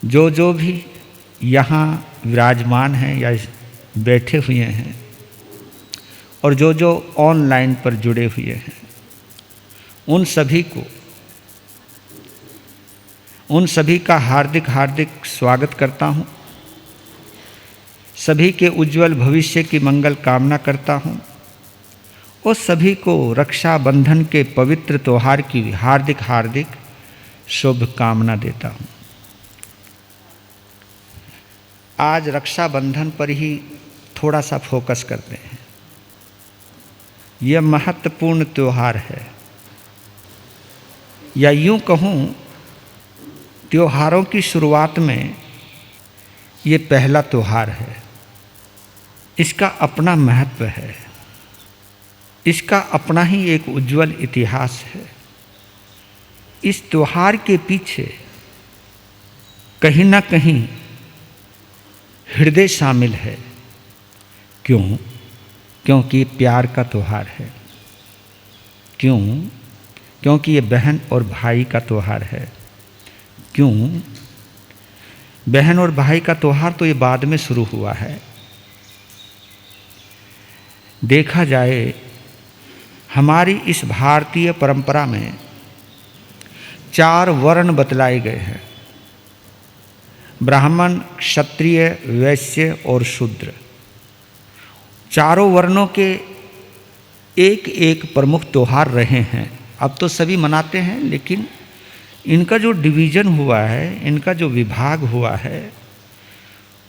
जो जो भी यहाँ विराजमान हैं या बैठे हुए हैं और जो जो ऑनलाइन पर जुड़े हुए हैं, उन सभी का हार्दिक हार्दिक स्वागत करता हूँ। सभी के उज्जवल भविष्य की मंगल कामना करता हूँ और सभी को रक्षाबंधन के पवित्र त्यौहार की हार्दिक हार्दिक शुभकामना देता हूँ। आज रक्षाबंधन पर ही थोड़ा सा फोकस करते हैं। यह महत्वपूर्ण त्यौहार है, या यूँ कहूँ त्योहारों की शुरुआत में ये पहला त्यौहार है। इसका अपना महत्व है, इसका अपना ही एक उज्जवल इतिहास है। इस त्यौहार के पीछे कहीं ना कहीं हृदय शामिल है। क्यों? क्योंकि प्यार का त्यौहार है। क्यों? क्योंकि ये बहन और भाई का त्यौहार है। क्यों? बहन और भाई का त्यौहार तो ये बाद में शुरू हुआ है। देखा जाए हमारी इस भारतीय परंपरा में 4 वर्ण बतलाए गए हैं: ब्राह्मण, क्षत्रिय, वैश्य और शूद्र। चारों वर्णों के एक एक प्रमुख त्यौहार रहे हैं। अब तो सभी मनाते हैं, लेकिन इनका जो डिवीज़न हुआ है, इनका जो विभाग हुआ है,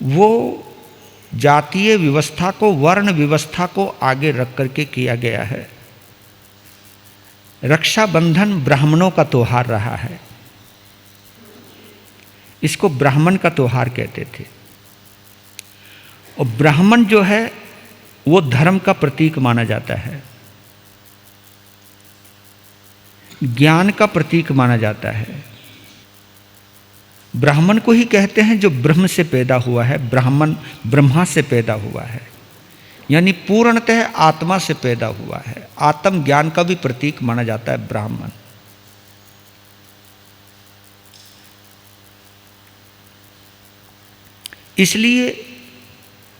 वो जातीय व्यवस्था को, वर्ण व्यवस्था को आगे रख करके किया गया है। रक्षाबंधन ब्राह्मणों का त्यौहार रहा है। इसको ब्राह्मण का त्यौहार कहते थे। और ब्राह्मण जो है वो धर्म का प्रतीक माना जाता है, ज्ञान का प्रतीक माना जाता है। ब्राह्मण को ही कहते हैं जो ब्रह्म से पैदा हुआ है। ब्राह्मण ब्रह्मा से पैदा हुआ है, यानी पूर्णतः आत्मा से पैदा हुआ है। आत्म ज्ञान का भी प्रतीक माना जाता है ब्राह्मण। इसलिए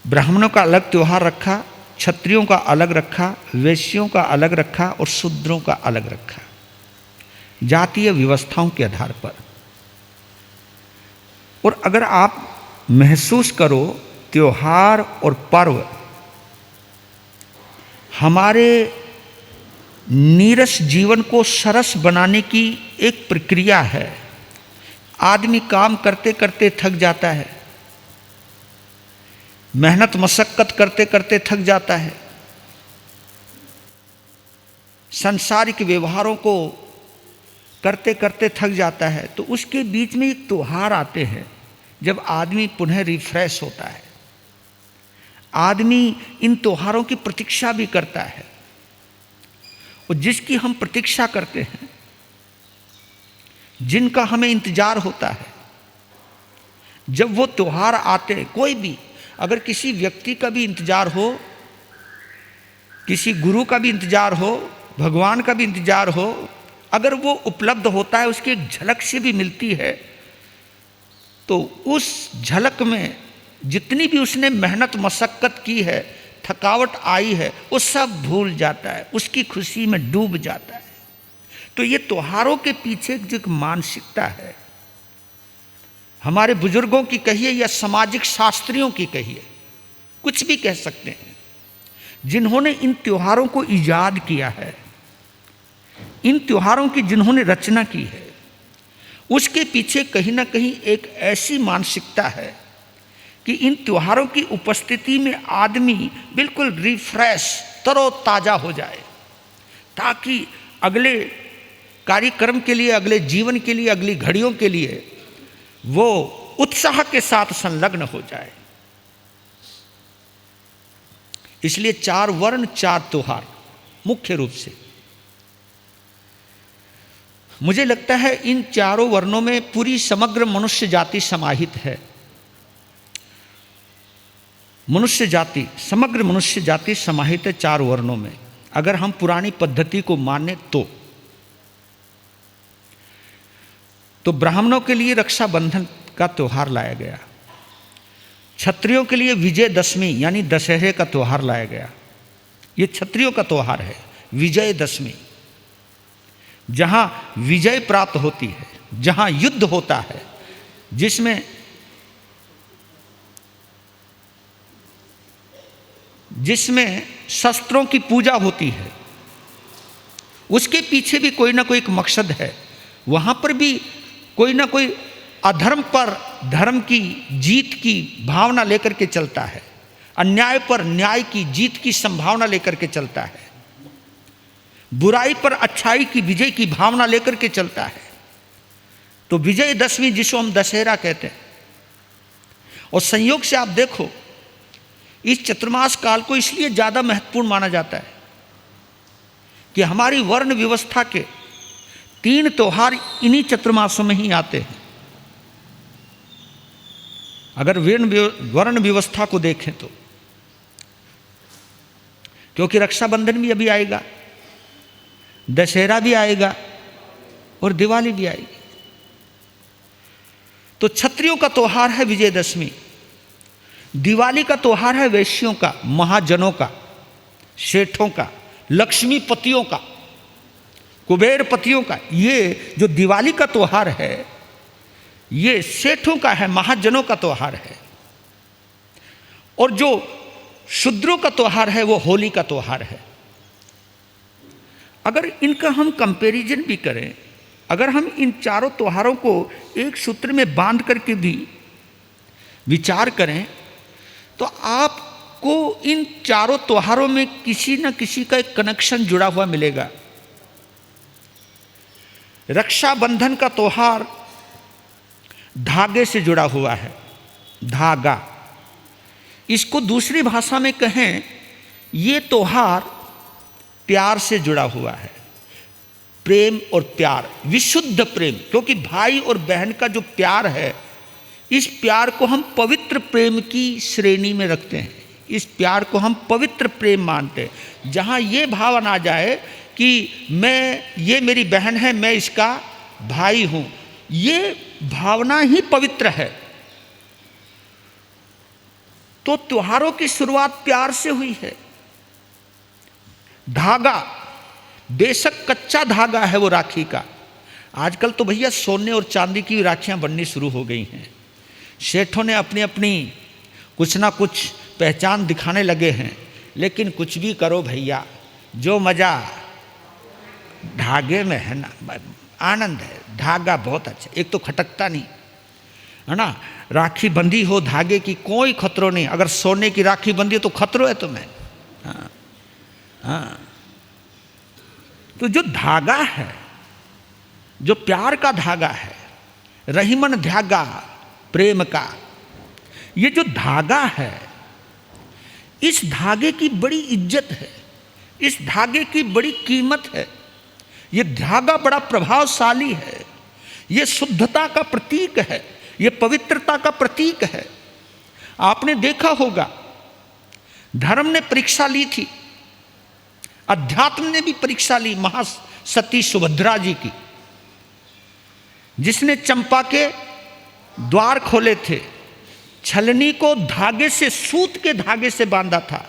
ब्राह्मणों का अलग त्यौहार रखा, क्षत्रियों का अलग रखा, वैश्यों का अलग रखा और शूद्रों का अलग रखा, जातीय व्यवस्थाओं के आधार पर। और अगर आप महसूस करो, त्यौहार और पर्व हमारे नीरस जीवन को सरस बनाने की एक प्रक्रिया है। आदमी काम करते करते थक जाता है, मेहनत मशक्कत करते करते थक जाता है, सांसारिक व्यवहारों को करते करते थक जाता है। तो उसके बीच में एक त्यौहार आते हैं जब आदमी पुनः रिफ्रेश होता है। आदमी इन त्योहारों की प्रतीक्षा भी करता है, और जिसकी हम प्रतीक्षा करते हैं, जिनका हमें इंतजार होता है, जब वो त्यौहार आते हैं, कोई भी, अगर किसी व्यक्ति का भी इंतजार हो, किसी गुरु का भी इंतजार हो, भगवान का भी इंतजार हो, अगर वो उपलब्ध होता है, उसकी एक झलक से भी मिलती है, तो उस झलक में जितनी भी उसने मेहनत मशक्कत की है, थकावट आई है, वो सब भूल जाता है, उसकी खुशी में डूब जाता है। तो ये त्योहारों के पीछे जो एक मानसिकता है, हमारे बुजुर्गों की कहिए या सामाजिक शास्त्रियों की कहिए, कुछ भी कह सकते हैं, जिन्होंने इन त्योहारों को ईजाद किया है, इन त्योहारों की जिन्होंने रचना की है, उसके पीछे कहीं ना कहीं एक ऐसी मानसिकता है कि इन त्योहारों की उपस्थिति में आदमी बिल्कुल रिफ्रेश, तरोताजा हो जाए, ताकि अगले कार्यक्रम के लिए, अगले जीवन के लिए, अगली घड़ियों के लिए वो उत्साह के साथ संलग्न हो जाए। इसलिए 4 वर्ण 4 त्यौहार मुख्य रूप से। मुझे लगता है इन चारों वर्णों में पूरी समग्र मनुष्य जाति समाहित है। मनुष्य जाति, समग्र मनुष्य जाति समाहित है 4 वर्णों में, अगर हम पुरानी पद्धति को माने तो ब्राह्मणों के लिए रक्षाबंधन का त्यौहार लाया गया। क्षत्रियों के लिए विजयदशमी यानी दशहरे का त्यौहार लाया गया। ये क्षत्रियों का त्यौहार है, विजयदशमी, जहां विजय प्राप्त होती है, जहां युद्ध होता है, जिसमें शस्त्रों की पूजा होती है। उसके पीछे भी कोई ना कोई एक मकसद है। वहां पर भी कोई ना कोई अधर्म पर धर्म की जीत की भावना लेकर के चलता है, अन्याय पर न्याय की जीत की संभावना लेकर के चलता है, बुराई पर अच्छाई की विजय की भावना लेकर के चलता है। तो विजयदशमी जिसको हम दशहरा कहते हैं। और संयोग से आप देखो, इस चतुर्मास काल को इसलिए ज़्यादा महत्वपूर्ण माना जाता है कि हमारी वर्ण व्यवस्था के 3 त्यौहार इन्हीं चतुर्मासों में ही आते हैं। अगर वर्ण व्यवस्था को देखें तो, क्योंकि रक्षाबंधन भी अभी आएगा, दशहरा भी आएगा और दिवाली भी आएगी। तो क्षत्रियों का त्यौहार है विजयदशमी, दिवाली का त्यौहार है वैश्यों का, महाजनों का, सेठों का, लक्ष्मीपतियों का, कुबेरपतियों का। ये जो दिवाली का त्यौहार है ये सेठों का है, महाजनों का त्यौहार है। और जो शूद्रों का त्यौहार है वो होली का त्यौहार है। अगर इनका हम कंपैरिजन भी करें, अगर हम इन चारों त्योहारों को एक सूत्र में बांध करके भी विचार करें तो आपको इन चारों त्योहारों में किसी न किसी का एक कनेक्शन जुड़ा हुआ मिलेगा। रक्षाबंधन का त्यौहार धागे से जुड़ा हुआ है, धागा। इसको दूसरी भाषा में कहें, ये त्यौहार प्यार से जुड़ा हुआ है, प्रेम और प्यार, विशुद्ध प्रेम। क्योंकि भाई और बहन का जो प्यार है, इस प्यार को हम पवित्र प्रेम की श्रेणी में रखते हैं। इस प्यार को हम पवित्र प्रेम मानते हैं। जहाँ ये भावना आ जाए कि ये मेरी बहन है, मैं इसका भाई हूँ, ये भावना ही पवित्र है। तो त्योहारों की शुरुआत प्यार से हुई है। धागा, बेशक कच्चा धागा है वो राखी का। आजकल तो भैया सोने और चांदी की राखियां बननी शुरू हो गई हैं। सेठों ने अपनी अपनी कुछ ना कुछ पहचान दिखाने लगे हैं। लेकिन कुछ भी करो भैया, जो मज़ा धागे में है ना, आनंद है। धागा बहुत अच्छा, एक तो खटकता नहीं है ना, राखी बंधी हो धागे की कोई खतरो नहीं। अगर सोने की राखी बंधी हो तो खतरो है तुम्हें। हाँ हाँ। तो जो धागा है, जो प्यार का धागा है, रहीमन धागा प्रेम का, ये जो धागा है, इस धागे की बड़ी इज्जत है, इस धागे की बड़ी कीमत है। ये धागा बड़ा प्रभावशाली है, ये शुद्धता का प्रतीक है, ये पवित्रता का प्रतीक है। आपने देखा होगा, धर्म ने परीक्षा ली थी, अध्यात्म ने भी परीक्षा ली महासती सुभद्रा जी की, जिसने चंपा के द्वार खोले थे, छलनी को धागे से, सूत के धागे से बांधा था।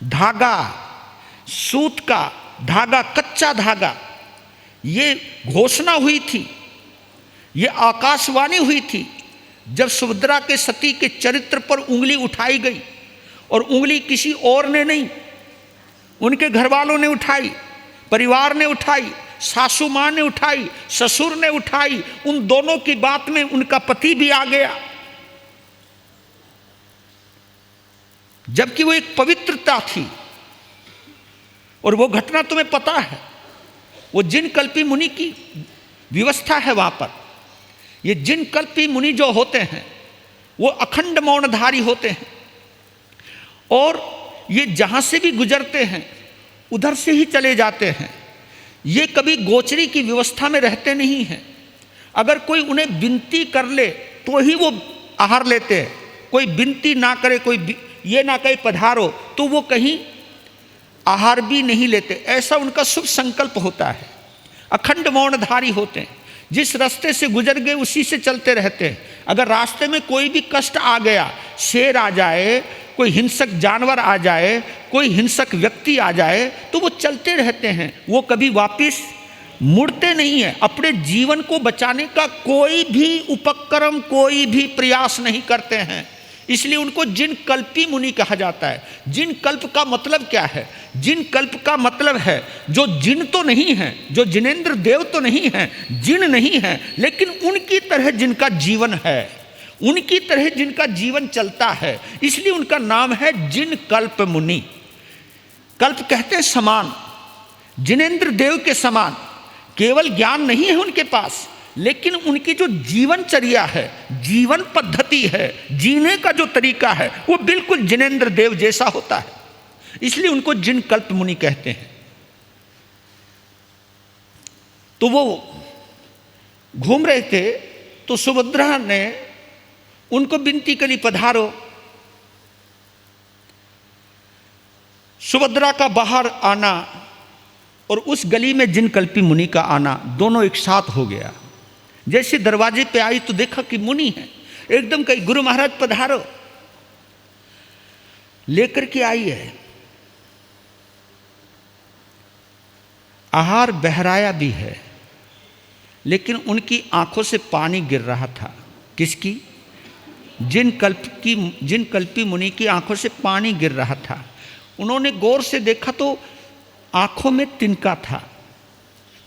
धागा, सूत का धागा, कच्चा धागा, ये घोषणा हुई थी, ये आकाशवाणी हुई थी जब सुभद्रा के सती के चरित्र पर उंगली उठाई गई। और उंगली किसी और ने नहीं, उनके घर वालों ने उठाई, परिवार ने उठाई, सासू माँ ने उठाई, ससुर ने उठाई। उन दोनों की बात में उनका पति भी आ गया, जबकि वो एक पवित्रता थी। और वो घटना तुम्हें पता है, वो जिन कल्पी मुनि की व्यवस्था है वहां पर, ये जिन कल्पी मुनि जो होते हैं वो अखंड मौनधारी होते हैं। और ये जहां से भी गुजरते हैं उधर से ही चले जाते हैं। ये कभी गोचरी की व्यवस्था में रहते नहीं हैं। अगर कोई उन्हें विनती कर ले तो ही वो आहार लेते हैं। कोई विनती ना करे, कोई ये ना कहे पधारो, तो वो कहीं आहार भी नहीं लेते। ऐसा उनका शुभ संकल्प होता है। अखंड मौनधारी होते हैं। जिस रास्ते से गुजर गए उसी से चलते रहते हैं। अगर रास्ते में कोई भी कष्ट आ गया, शेर आ जाए, कोई हिंसक जानवर आ जाए, कोई हिंसक व्यक्ति आ जाए, तो वो चलते रहते हैं, वो कभी वापस मुड़ते नहीं है। अपने जीवन को बचाने का कोई भी उपक्रम, कोई भी प्रयास नहीं करते हैं। इसलिए उनको जिन कल्पी मुनि कहा जाता है। जिन कल्प का मतलब क्या है? जिन कल्प का मतलब है जो जिन तो नहीं है, जो जिनेंद्र देव तो नहीं है, जिन नहीं है, लेकिन उनकी तरह जिनका जीवन है, उनकी तरह जिनका जीवन चलता है, इसलिए उनका नाम है जिन कल्प मुनि। कल्प कहते हैं समान, जिनेंद्र देव के समान। केवल ज्ञान नहीं है उनके पास, लेकिन उनकी जो जीवनचर्या है, जीवन पद्धति है, जीने का जो तरीका है, वो बिल्कुल जिनेंद्र देव जैसा होता है। इसलिए उनको जिन कल्प मुनि कहते हैं। तो वो घूम रहे थे, तो सुभद्रा ने उनको विनती करी, पधारो। सुभद्रा का बाहर आना और उस गली में जिन कल्पी मुनि का आना, दोनों एक साथ हो गया। जैसे दरवाजे पे आई तो देखा कि मुनि है, एकदम कही गुरु महाराज पधारो, लेकर के आई है। आहार बहराया भी है, लेकिन उनकी आंखों से पानी गिर रहा था। किसकी? जिन कल्पी मुनि की आंखों से पानी गिर रहा था। उन्होंने गौर से देखा तो आंखों में तिनका था।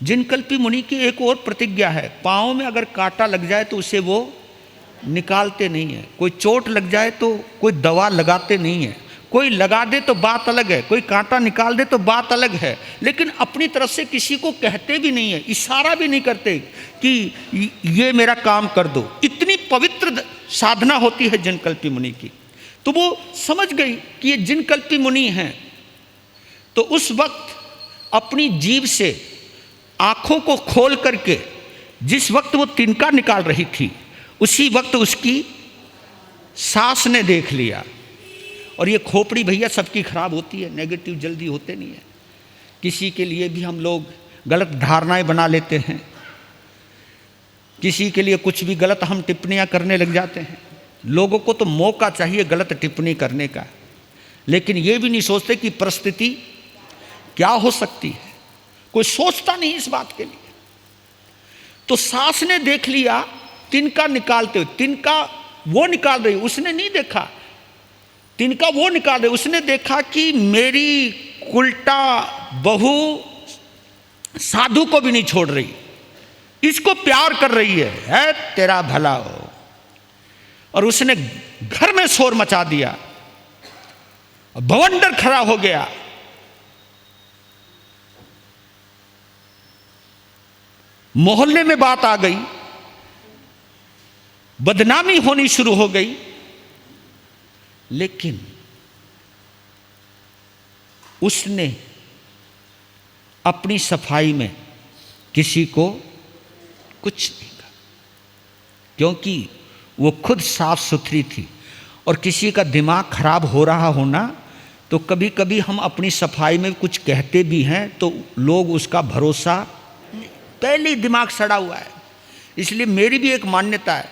जिन कल्पी मुनि की एक और प्रतिज्ञा है, पाँव में अगर कांटा लग जाए तो उसे वो निकालते नहीं है। कोई चोट लग जाए तो कोई दवा लगाते नहीं है। कोई लगा दे तो बात अलग है, कोई कांटा निकाल दे तो बात अलग है, लेकिन अपनी तरफ से किसी को कहते भी नहीं है, इशारा भी नहीं करते कि ये मेरा काम कर दो। इतनी पवित्र साधना होती है जिन कल्पी मुनि की। तो वो समझ गई कि ये जिन कल्पी मुनि हैं। तो उस वक्त अपनी जीभ से आंखों को खोल करके जिस वक्त वो तिनका निकाल रही थी, उसी वक्त उसकी सास ने देख लिया। और ये खोपड़ी भैया सबकी खराब होती है, नेगेटिव जल्दी होते नहीं है। किसी के लिए भी हम लोग गलत धारणाएं बना लेते हैं, किसी के लिए कुछ भी गलत हम टिप्पणियां करने लग जाते हैं। लोगों को तो मौका चाहिए गलत टिप्पणी करने का, लेकिन ये भी नहीं सोचते कि परिस्थिति क्या हो सकती है। कोई सोचता नहीं इस बात के लिए। तो सास ने देख लिया तिनका निकालते हुए। तिनका वो निकाल रही, उसने नहीं देखा तिनका वो निकाल रही। उसने देखा कि मेरी उल्टा बहू साधु को भी नहीं छोड़ रही, इसको प्यार कर रही है तेरा भला हो। और उसने घर में शोर मचा दिया, बवंडर खड़ा हो गया। मोहल्ले में बात आ गई, बदनामी होनी शुरू हो गई। लेकिन उसने अपनी सफाई में किसी को कुछ नहीं कहा, क्योंकि वो खुद साफ सुथरी थी। और किसी का दिमाग खराब हो रहा होना तो कभी कभी हम अपनी सफाई में कुछ कहते भी हैं तो लोग उसका भरोसा, पहले ही दिमाग सड़ा हुआ है। इसलिए मेरी भी एक मान्यता है,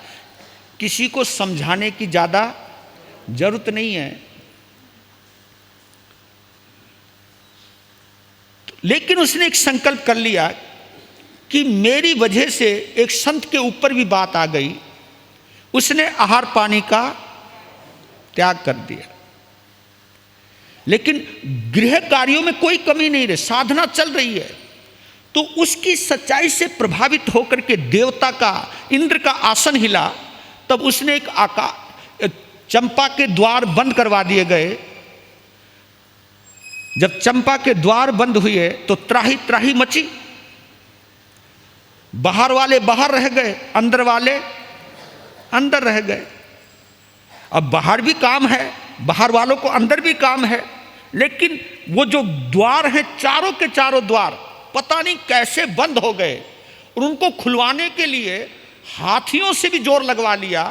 किसी को समझाने की ज़्यादा जरूरत नहीं है। लेकिन उसने एक संकल्प कर लिया कि मेरी वजह से एक संत के ऊपर भी बात आ गई। उसने आहार पानी का त्याग कर दिया, लेकिन गृह कार्यों में कोई कमी नहीं रही, साधना चल रही है। तो उसकी सच्चाई से प्रभावित होकर के देवता का, इंद्र का आसन हिला। तब उसने चंपा के द्वार बंद करवा दिए गए। जब चंपा के द्वार बंद हुए तो त्राही त्राही मची। बाहर वाले बाहर रह गए, अंदर वाले अंदर रह गए। अब बाहर भी काम है, बाहर वालों को अंदर भी काम है, लेकिन वो जो द्वार हैं, चारों के चारों द्वार पता नहीं कैसे बंद हो गए। और उनको खुलवाने के लिए हाथियों से भी जोर लगवा लिया,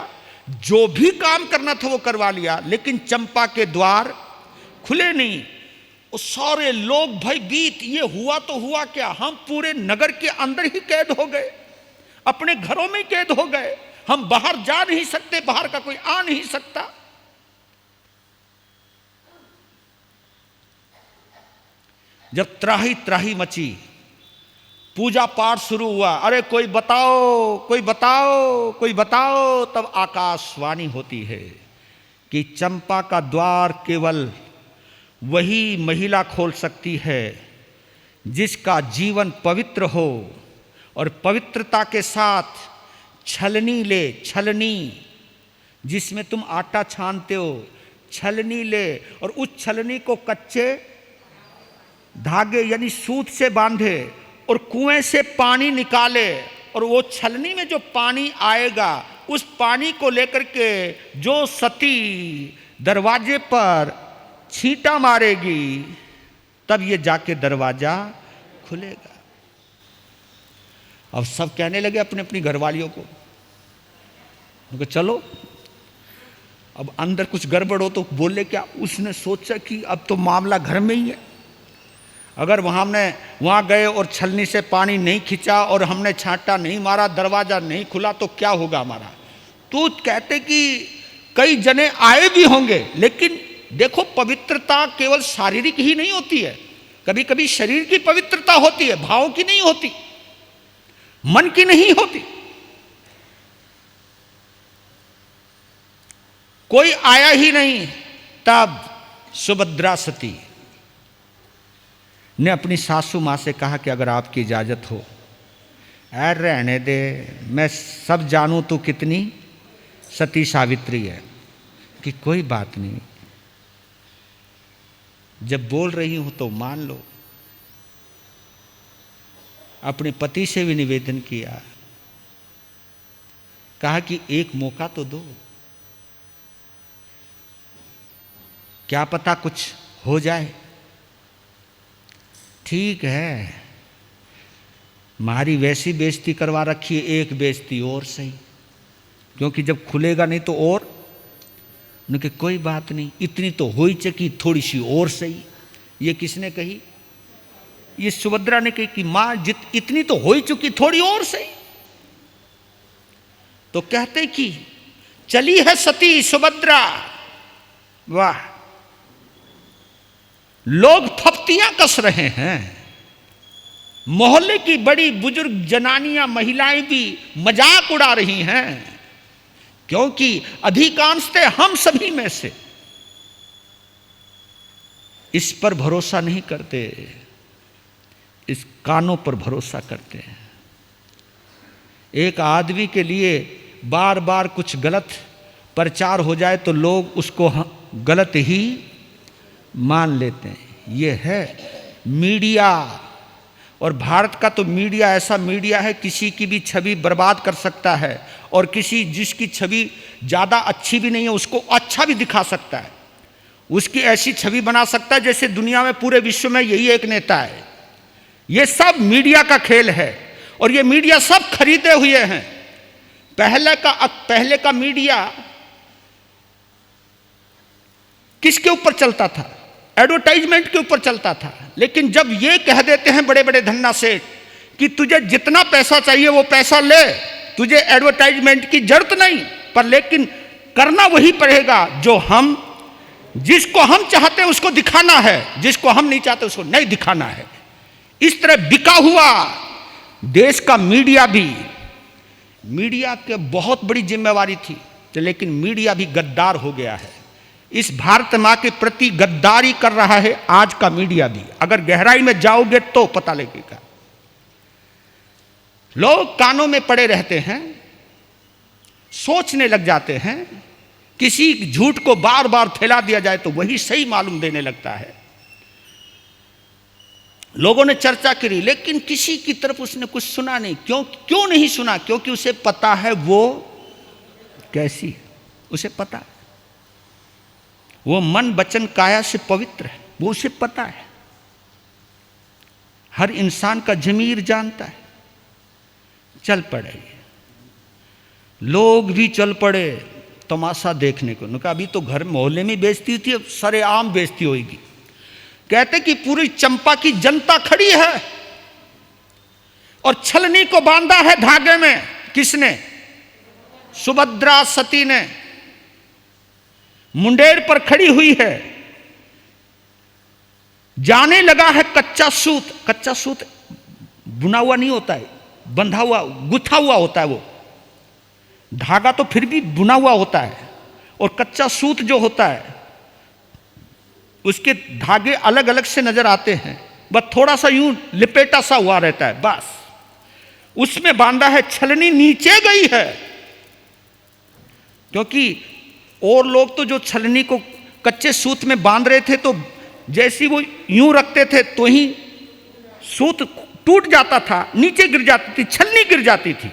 जो भी काम करना था वो करवा लिया, लेकिन चंपा के द्वार खुले नहीं। और सारे लोग भयभीत, ये हुआ तो हुआ क्या, हम पूरे नगर के अंदर ही कैद हो गए। अपने घरों में कैद हो गए, हम बाहर जा नहीं सकते, बाहर का कोई आ नहीं सकता। जब त्राही त्राही मची, पूजा पाठ शुरू हुआ, अरे कोई बताओ, कोई बताओ, कोई बताओ, तब आकाशवाणी होती है कि चंपा का द्वार केवल वही महिला खोल सकती है जिसका जीवन पवित्र हो, और पवित्रता के साथ छलनी ले, छलनी जिसमें तुम आटा छानते हो, छलनी ले, और उस छलनी को कच्चे धागे यानी सूत से बांधे और कुएं से पानी निकाले, और वो छलनी में जो पानी आएगा उस पानी को लेकर के जो सती दरवाजे पर छींटा मारेगी, तब ये जाके दरवाजा खुलेगा। अब सब कहने लगे अपने अपनी घरवालियों को, उनको चलो, अब अंदर कुछ गड़बड़ हो तो बोले क्या। उसने सोचा कि अब तो मामला घर में ही है, अगर वहाँ गए और छलनी से पानी नहीं खींचा और हमने छांटा नहीं मारा, दरवाजा नहीं खुला, तो क्या होगा हमारा। तो कहते कि कई जने आए भी होंगे, लेकिन देखो पवित्रता केवल शारीरिक ही नहीं होती है, कभी कभी शरीर की पवित्रता होती है, भाव की नहीं होती, मन की नहीं होती। कोई आया ही नहीं, तब सुभद्रा सती ने अपनी सासू माँ से कहा कि अगर आपकी इजाज़त हो, अरे रहने दे, मैं सब जानूं तू कितनी सती सावित्री है, कि कोई बात नहीं, जब बोल रही हूं तो मान लो। अपने पति से भी निवेदन किया, कहा कि एक मौका तो दो, क्या पता कुछ हो जाए। ठीक है, मारी वैसी बेइज्जती करवा रखी है, एक बेइज्जती और सही, क्योंकि जब खुलेगा नहीं तो और। उनके कोई बात नहीं, इतनी तो हो ही चकी, थोड़ी सी और सही। ये किसने कही? ये सुभद्रा ने कही कि मां इतनी तो हो ही चुकी, थोड़ी और सही। तो कहते कि चली है सती सुभद्रा, वाह, लोग फप्तियां कस रहे हैं, मोहल्ले की बड़ी बुजुर्ग जनानियां, महिलाएं भी मजाक उड़ा रही हैं, क्योंकि अधिकांशतः हम सभी में से इस पर भरोसा नहीं करते, इस कानों पर भरोसा करते हैं। एक आदमी के लिए बार बार कुछ गलत प्रचार हो जाए तो लोग उसको गलत ही मान लेते हैं। ये है मीडिया, और भारत का तो मीडिया ऐसा मीडिया है, किसी की भी छवि बर्बाद कर सकता है, और जिसकी छवि ज़्यादा अच्छी भी नहीं है उसको अच्छा भी दिखा सकता है, उसकी ऐसी छवि बना सकता है जैसे दुनिया में पूरे विश्व में यही एक नेता है। ये सब मीडिया का खेल है, और ये मीडिया सब खरीदे हुए हैं। पहले का मीडिया किसके ऊपर चलता था? एडवर्टाइजमेंट के ऊपर चलता था। लेकिन जब ये कह देते हैं बड़े बड़े धन्ना सेठ कि तुझे जितना पैसा चाहिए वो पैसा ले, तुझे एडवर्टाइजमेंट की जरूरत नहीं, पर लेकिन करना वही पड़ेगा जो जिसको हम चाहते हैं उसको दिखाना है, जिसको हम नहीं चाहते उसको नहीं दिखाना है। इस तरह बिका हुआ देश का मीडिया भी, मीडिया की बहुत बड़ी जिम्मेवारी थी, लेकिन मीडिया भी गद्दार हो गया है। इस भारत मां के प्रति गद्दारी कर रहा है आज का मीडिया भी। अगर गहराई में जाओगे तो पता लगेगा। लोग कानों में पड़े रहते हैं, सोचने लग जाते हैं, किसी झूठ को बार बार फैला दिया जाए तो वही सही मालूम देने लगता है। लोगों ने चर्चा करी, लेकिन किसी की तरफ उसने कुछ सुना नहीं। क्यों नहीं सुना? क्योंकि उसे पता है वो कैसी है, उसे पता है वो मन वचन काया से पवित्र है, वो उसे पता है। हर इंसान का ज़मीर जानता है। चल पड़े, लोग भी चल पड़े तमाशा देखने को। उनका अभी तो घर मोहल्ले में बेइज्जती थी, अब सरेआम बेइज्जती होगी। कहते कि पूरी चंपा की जनता खड़ी है और छलनी को बांधा है धागे में, किसने? सुभद्रा सती ने मुंडेर पर खड़ी हुई है, जाने लगा है कच्चा सूत। कच्चा सूत बुना हुआ नहीं होता है, बंधा हुआ गुथा हुआ होता है। वो धागा तो फिर भी बुना हुआ होता है, और कच्चा सूत जो होता है उसके धागे अलग अलग से नजर आते हैं, बस थोड़ा सा यूं लिपेटा सा हुआ रहता है, बस उसमें बांधा है। छलनी नीचे गई है, क्योंकि और लोग तो जो छलनी को कच्चे सूत में बांध रहे थे, तो जैसी वो यूं रखते थे तो ही सूत टूट जाता था, नीचे गिर जाती थी, छलनी गिर जाती थी।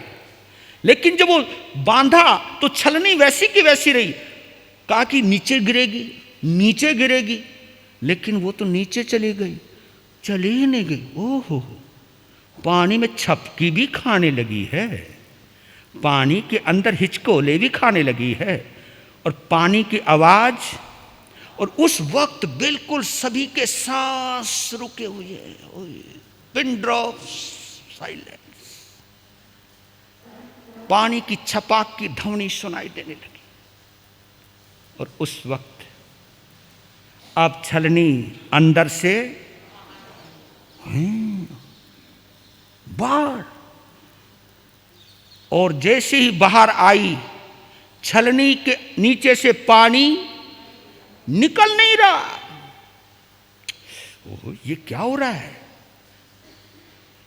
लेकिन जब वो बांधा तो छलनी वैसी की वैसी रही। कहा कि नीचे गिरेगी, नीचे गिरेगी, लेकिन वो तो नीचे चली गई, चली ही नहीं गई। ओहो, पानी में छपकी भी खाने लगी है, पानी के अंदर हिचकोले भी खाने लगी है, और पानी की आवाज। और उस वक्त बिल्कुल सभी के सांस रुके हुए, पिन ड्रॉप साइलेंस। पानी की छपाक की ध्वनि सुनाई देने लगी, और उस वक्त अब छलनी अंदर से बाहर, और जैसे ही बाहर आई, छलनी के नीचे से पानी निकल नहीं रहा। ओह, ये क्या हो रहा है?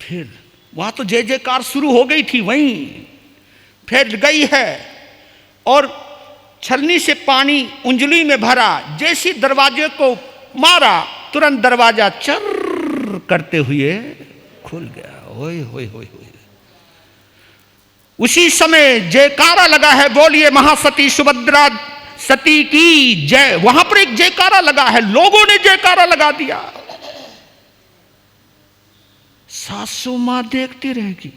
फिर वहां तो जय जयकार शुरू हो गई थी, वहीं फैल गई है, और छलनी से पानी उंजली में भरा। जैसे दरवाजे को मारा, तुरंत दरवाजा चर्र करते हुए खुल गया। ओए होए होए होए। उसी समय जयकारा लगा है, बोलिए महासती सुभद्रा सती की जय। वहां पर एक जयकारा लगा है, लोगों ने जयकारा लगा दिया। सासू मां देखती रहेगी।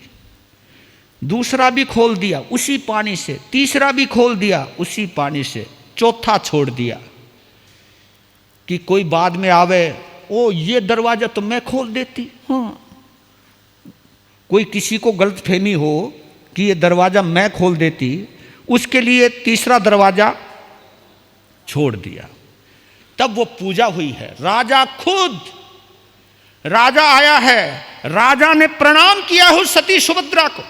दूसरा भी खोल दिया उसी पानी से, तीसरा भी खोल दिया उसी पानी से, चौथा छोड़ दिया कि कोई बाद में आवे, ओ ये दरवाजा तो मैं खोल देती। हाँ, कोई किसी को गलतफहमी हो कि ये दरवाजा मैं खोल देती, उसके लिए तीसरा दरवाजा छोड़ दिया। तब वो पूजा हुई है। राजा खुद, राजा आया है, राजा ने प्रणाम किया हो सती सुभद्रा को।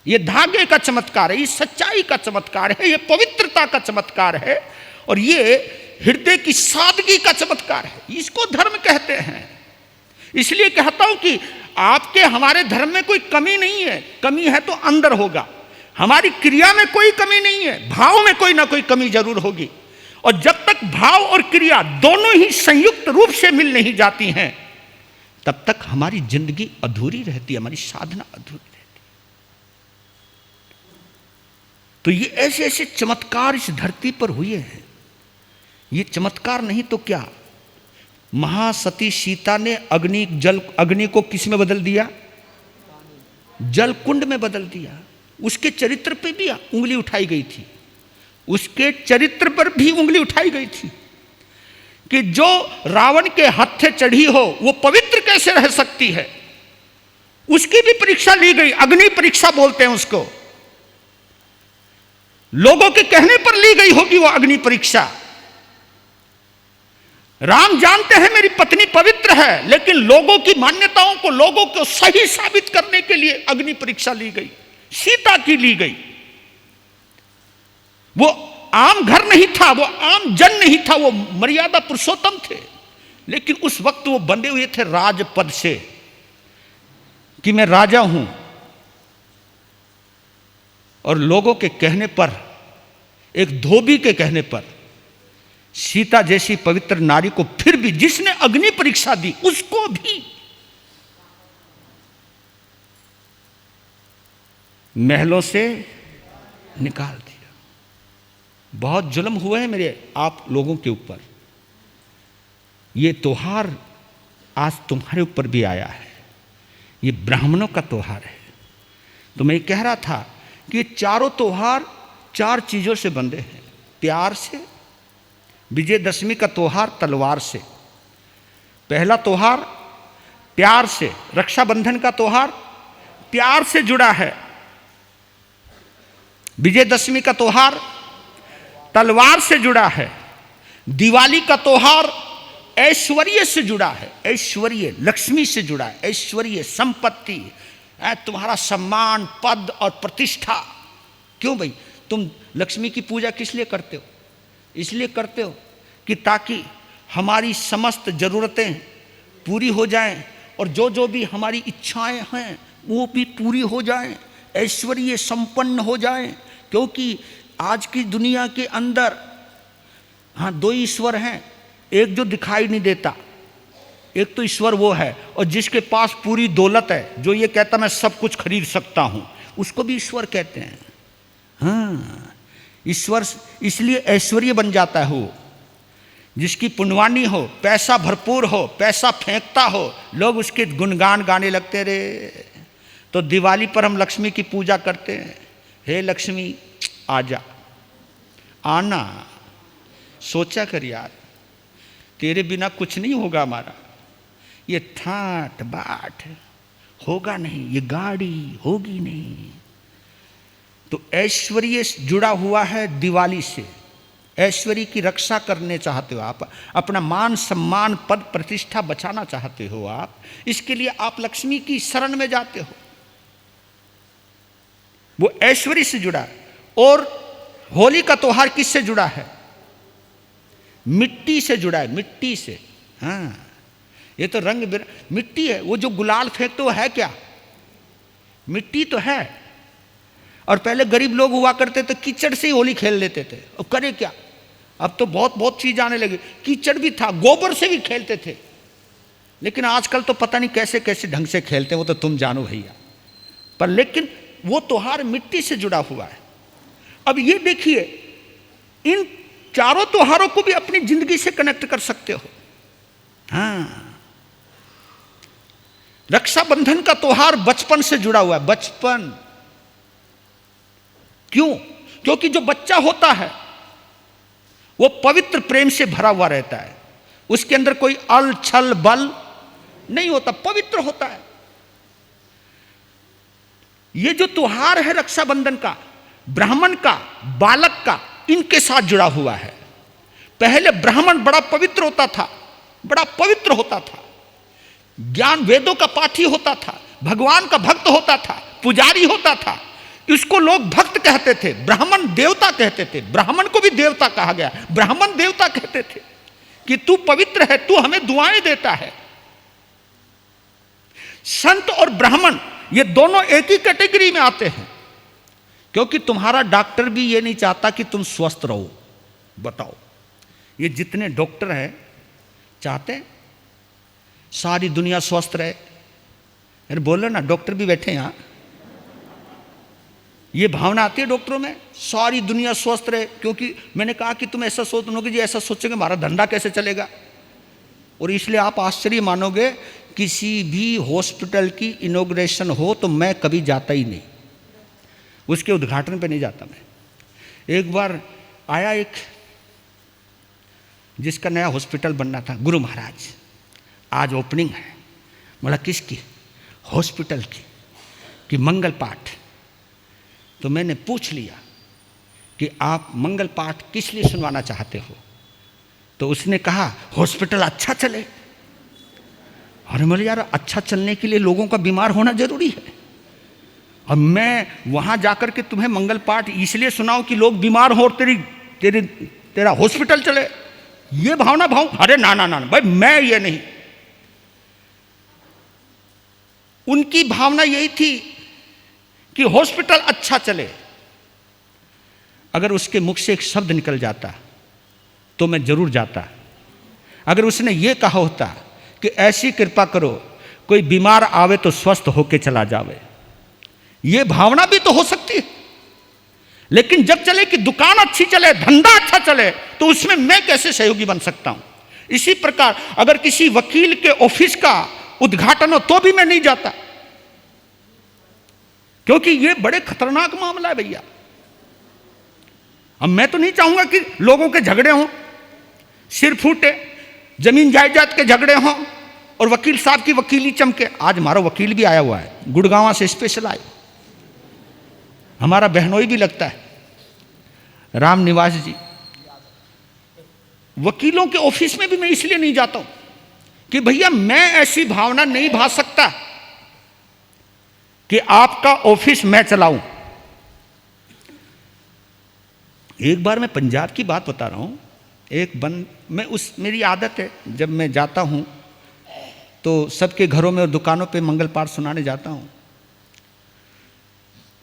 ये धागे का चमत्कार है, ये सच्चाई का चमत्कार है, ये पवित्रता का चमत्कार है, और ये हृदय की सादगी का चमत्कार है। इसको धर्म कहते हैं। इसलिए कहता हूं कि आपके हमारे धर्म में कोई कमी नहीं है। कमी है तो अंदर होगा। हमारी क्रिया में कोई कमी नहीं है, भाव में कोई ना कोई कमी जरूर होगी। और जब तक भाव और क्रिया दोनों ही संयुक्त रूप से मिल नहीं जाती हैं, तब तक हमारी जिंदगी अधूरी रहती है, हमारी साधना अधूरी रहती है। तो ये ऐसे ऐसे चमत्कार इस धरती पर हुए हैं। ये चमत्कार नहीं तो क्या? महासती सीता ने अग्नि को किस में बदल दिया? जल कुंड में बदल दिया। उसके चरित्र पे भी उंगली उठाई गई थी, उसके चरित्र पर भी उंगली उठाई गई थी कि जो रावण के हत्थे चढ़ी हो वो पवित्र कैसे रह सकती है। उसकी भी परीक्षा ली गई, अग्नि परीक्षा बोलते हैं उसको। लोगों के कहने पर ली गई होगी वो अग्नि परीक्षा। राम जानते हैं मेरी पत्नी पवित्र है, लेकिन लोगों की मान्यताओं को, लोगों को सही साबित करने के लिए अग्नि परीक्षा ली गई, सीता की ली गई। वो आम घर नहीं था, वो आम जन नहीं था, वो मर्यादा पुरुषोत्तम थे। लेकिन उस वक्त वो बंधे हुए थे राजपद से कि मैं राजा हूं, और लोगों के कहने पर, एक धोबी के कहने पर, सीता जैसी पवित्र नारी को फिर भी जिसने अग्नि परीक्षा दी उसको भी महलों से निकाल दिया। बहुत जुल्म हुए हैं मेरे आप लोगों के ऊपर। ये त्योहार आज तुम्हारे ऊपर भी आया है। ये ब्राह्मणों का त्योहार है। तो मैं कह रहा था कि ये चारों त्योहार चार चीजों से बंधे हैं। प्यार से, विजयदशमी का त्योहार तलवार से, पहला त्योहार प्यार से, रक्षाबंधन का त्योहार प्यार से जुड़ा है, विजयदशमी का त्योहार तलवार से जुड़ा है, दिवाली का त्योहार ऐश्वर्य से जुड़ा है, ऐश्वर्य लक्ष्मी से जुड़ा है, ऐश्वर्य संपत्ति, तुम्हारा सम्मान पद और प्रतिष्ठा। क्यों भाई? तुम लक्ष्मी की पूजा किस लिए करते हो? इसलिए करते हो कि ताकि हमारी समस्त ज़रूरतें पूरी हो जाएं और जो जो भी हमारी इच्छाएं हैं वो भी पूरी हो जाएं, ऐश्वर्य संपन्न हो जाएं। क्योंकि आज की दुनिया के अंदर हाँ दो ईश्वर हैं, एक जो दिखाई नहीं देता, एक तो ईश्वर वो है, और जिसके पास पूरी दौलत है, जो ये कहता मैं सब कुछ खरीद सकता हूँ, उसको भी ईश्वर कहते हैं। हाँ, ईश्वर इसलिए ऐश्वर्य बन जाता है वो, जिसकी पुण्यवानी हो, पैसा भरपूर हो, पैसा फेंकता हो, लोग उसके गुणगान गाने लगते रे। तो दिवाली पर हम लक्ष्मी की पूजा करते हैं, हे लक्ष्मी आजा, आना, सोचा कर यार, तेरे बिना कुछ नहीं होगा हमारा, ये ठाट बाट होगा नहीं, ये गाड़ी होगी नहीं। तो ऐश्वर्य जुड़ा हुआ है दिवाली से, ऐश्वर्य की रक्षा करने चाहते हो आप, अपना मान सम्मान पद प्रतिष्ठा बचाना चाहते हो आप, इसके लिए आप लक्ष्मी की शरण में जाते हो। वो ऐश्वर्य से जुड़ा है। और होली का त्योहार किससे जुड़ा है? मिट्टी से जुड़ा है, मिट्टी से। हाँ, ये तो रंग मिट्टी है, वो जो गुलाल फेंकते हो है क्या? मिट्टी तो है। और पहले गरीब लोग हुआ करते थे कीचड़ से ही होली खेल लेते थे, अब करे क्या? अब तो बहुत बहुत चीज आने लगी, कीचड़ भी था, गोबर से भी खेलते थे, लेकिन आजकल तो पता नहीं कैसे कैसे ढंग से खेलते हैं, वो तो तुम जानो भैया। पर लेकिन वो त्योहार मिट्टी से जुड़ा हुआ है। अब ये देखिए, इन चारों त्योहारों को भी अपनी जिंदगी से कनेक्ट कर सकते हो। हाँ, रक्षाबंधन का त्योहार बचपन से जुड़ा हुआ है, बचपन। क्यों? क्योंकि जो बच्चा होता है वो पवित्र प्रेम से भरा हुआ रहता है, उसके अंदर कोई अल छल बल नहीं होता, पवित्र होता है। ये जो त्योहार है रक्षाबंधन का, ब्राह्मण का, बालक का, इनके साथ जुड़ा हुआ है। पहले ब्राह्मण बड़ा पवित्र होता था, बड़ा पवित्र होता था, ज्ञान वेदों का पाठी होता था, भगवान का भक्त होता था, पुजारी होता था, इसको लोग भक्त कहते थे, ब्राह्मण देवता कहते थे, ब्राह्मण को भी देवता कहा गया, ब्राह्मण देवता कहते थे कि तू पवित्र है, तू हमें दुआएं देता है। संत और ब्राह्मण ये दोनों एक ही कैटेगरी में आते हैं, क्योंकि तुम्हारा डॉक्टर भी ये नहीं चाहता कि तुम स्वस्थ रहो। बताओ, ये जितने डॉक्टर हैं चाहते हैं सारी दुनिया स्वस्थ रहे। अरे बोलो ना, डॉक्टर भी बैठे यहाँ, ये भावना आती है डॉक्टरों में, सारी दुनिया स्वस्थ रहे। क्योंकि मैंने कहा कि तुम ऐसा सोच लो कि जी ऐसा सोचोगे हमारा धंधा कैसे चलेगा। और इसलिए आप आश्चर्य मानोगे, किसी भी हॉस्पिटल की इनॉग्रेशन हो तो मैं कभी जाता ही नहीं, उसके उद्घाटन पे नहीं जाता मैं। एक बार आया एक जिसका नया हॉस्पिटल बनना था, गुरु महाराज आज ओपनिंग है। बोला किसकी? हॉस्पिटल की, कि मंगल पाठ। तो मैंने पूछ लिया कि आप मंगल पाठ किस लिए सुनवाना चाहते हो? तो उसने कहा हॉस्पिटल अच्छा चले। अरे बोले यार, अच्छा चलने के लिए लोगों का बीमार होना जरूरी है, और मैं वहां जाकर के तुम्हें मंगल पाठ इसलिए सुनाऊं कि लोग बीमार हो और तेरा हॉस्पिटल चले, ये भावना अरे ना ना ना भाई, मैं ये नहीं। उनकी भावना यही थी कि हॉस्पिटल अच्छा चले। अगर उसके मुख से एक शब्द निकल जाता तो मैं जरूर जाता। अगर उसने ये कहा होता कि ऐसी कृपा करो कोई बीमार आवे तो स्वस्थ होके चला जावे, ये भावना भी तो हो सकती है। लेकिन जब चले कि दुकान अच्छी चले, धंधा अच्छा चले, तो उसमें मैं कैसे सहयोगी बन सकता हूं। इसी प्रकार अगर किसी वकील के ऑफिस का उद्घाटन हो तो भी मैं नहीं जाता, क्योंकि ये बड़े खतरनाक मामला है भैया। अब मैं तो नहीं चाहूंगा कि लोगों के झगड़े हों, सिर फूटे, जमीन जायदाद के झगड़े हों और वकील साहब की वकीली चमके। आज हमारा वकील भी आया हुआ है, गुड़गांव से स्पेशल आए, हमारा बहनोई भी लगता है। राम निवास जी, वकीलों के ऑफिस में भी मैं इसलिए नहीं जाता हूं कि भैया मैं ऐसी भावना नहीं भा सकता कि आपका ऑफिस मैं चलाऊं। एक बार मैं पंजाब की बात बता रहा हूं, मेरी आदत है जब मैं जाता हूं तो सबके घरों में और दुकानों पे मंगल पाठ सुनाने जाता हूं।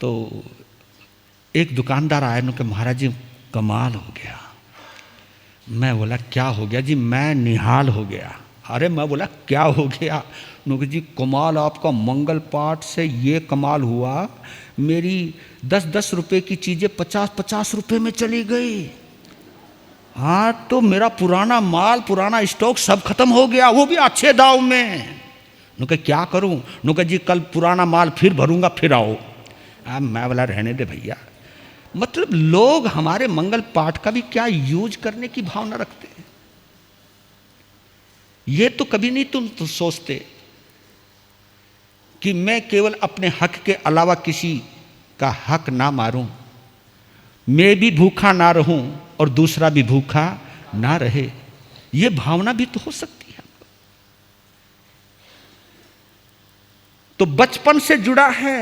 तो एक दुकानदार आया, उन्होंने कहा महाराज जी कमाल हो गया। मैं बोला क्या हो गया जी? मैं निहाल हो गया। अरे मैं बोला क्या हो गया? उन्होंने कहा जी कमाल आपका मंगल पाठ से ये कमाल हुआ, मेरी 10-10 रुपए की चीज़ें 50-50 रुपए में चली गई। हाँ तो मेरा पुराना माल, पुराना स्टॉक सब खत्म हो गया, वो भी अच्छे दाव में। उन्होंने कहा क्या करूं? उन्होंने कहा जी कल पुराना माल फिर भरूंगा, फिर आओ। मैं बोला रहने दे भैया। मतलब लोग हमारे मंगल पाठ का भी क्या यूज करने की भावना रखते हैं, ये तो कभी नहीं तुम तो सोचते कि मैं केवल अपने हक के अलावा किसी का हक ना मारूं, मैं भी भूखा ना रहूं और दूसरा भी भूखा ना रहे। ये भावना भी तो हो सकती है। तो बचपन से जुड़ा है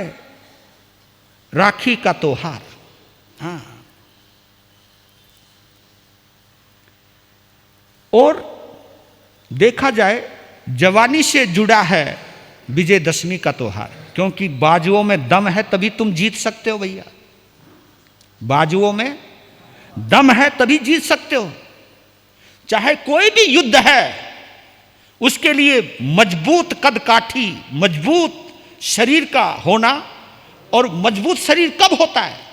राखी का त्योहार। हाँ, और देखा जाए जवानी से जुड़ा है विजयदशमी का त्योहार, क्योंकि बाजुओं में दम है तभी तुम जीत सकते हो भैया। बाजुओं में दम है तभी जीत सकते हो। चाहे कोई भी युद्ध है, उसके लिए मजबूत कद काठी, मजबूत शरीर का होना। और मजबूत शरीर कब होता है?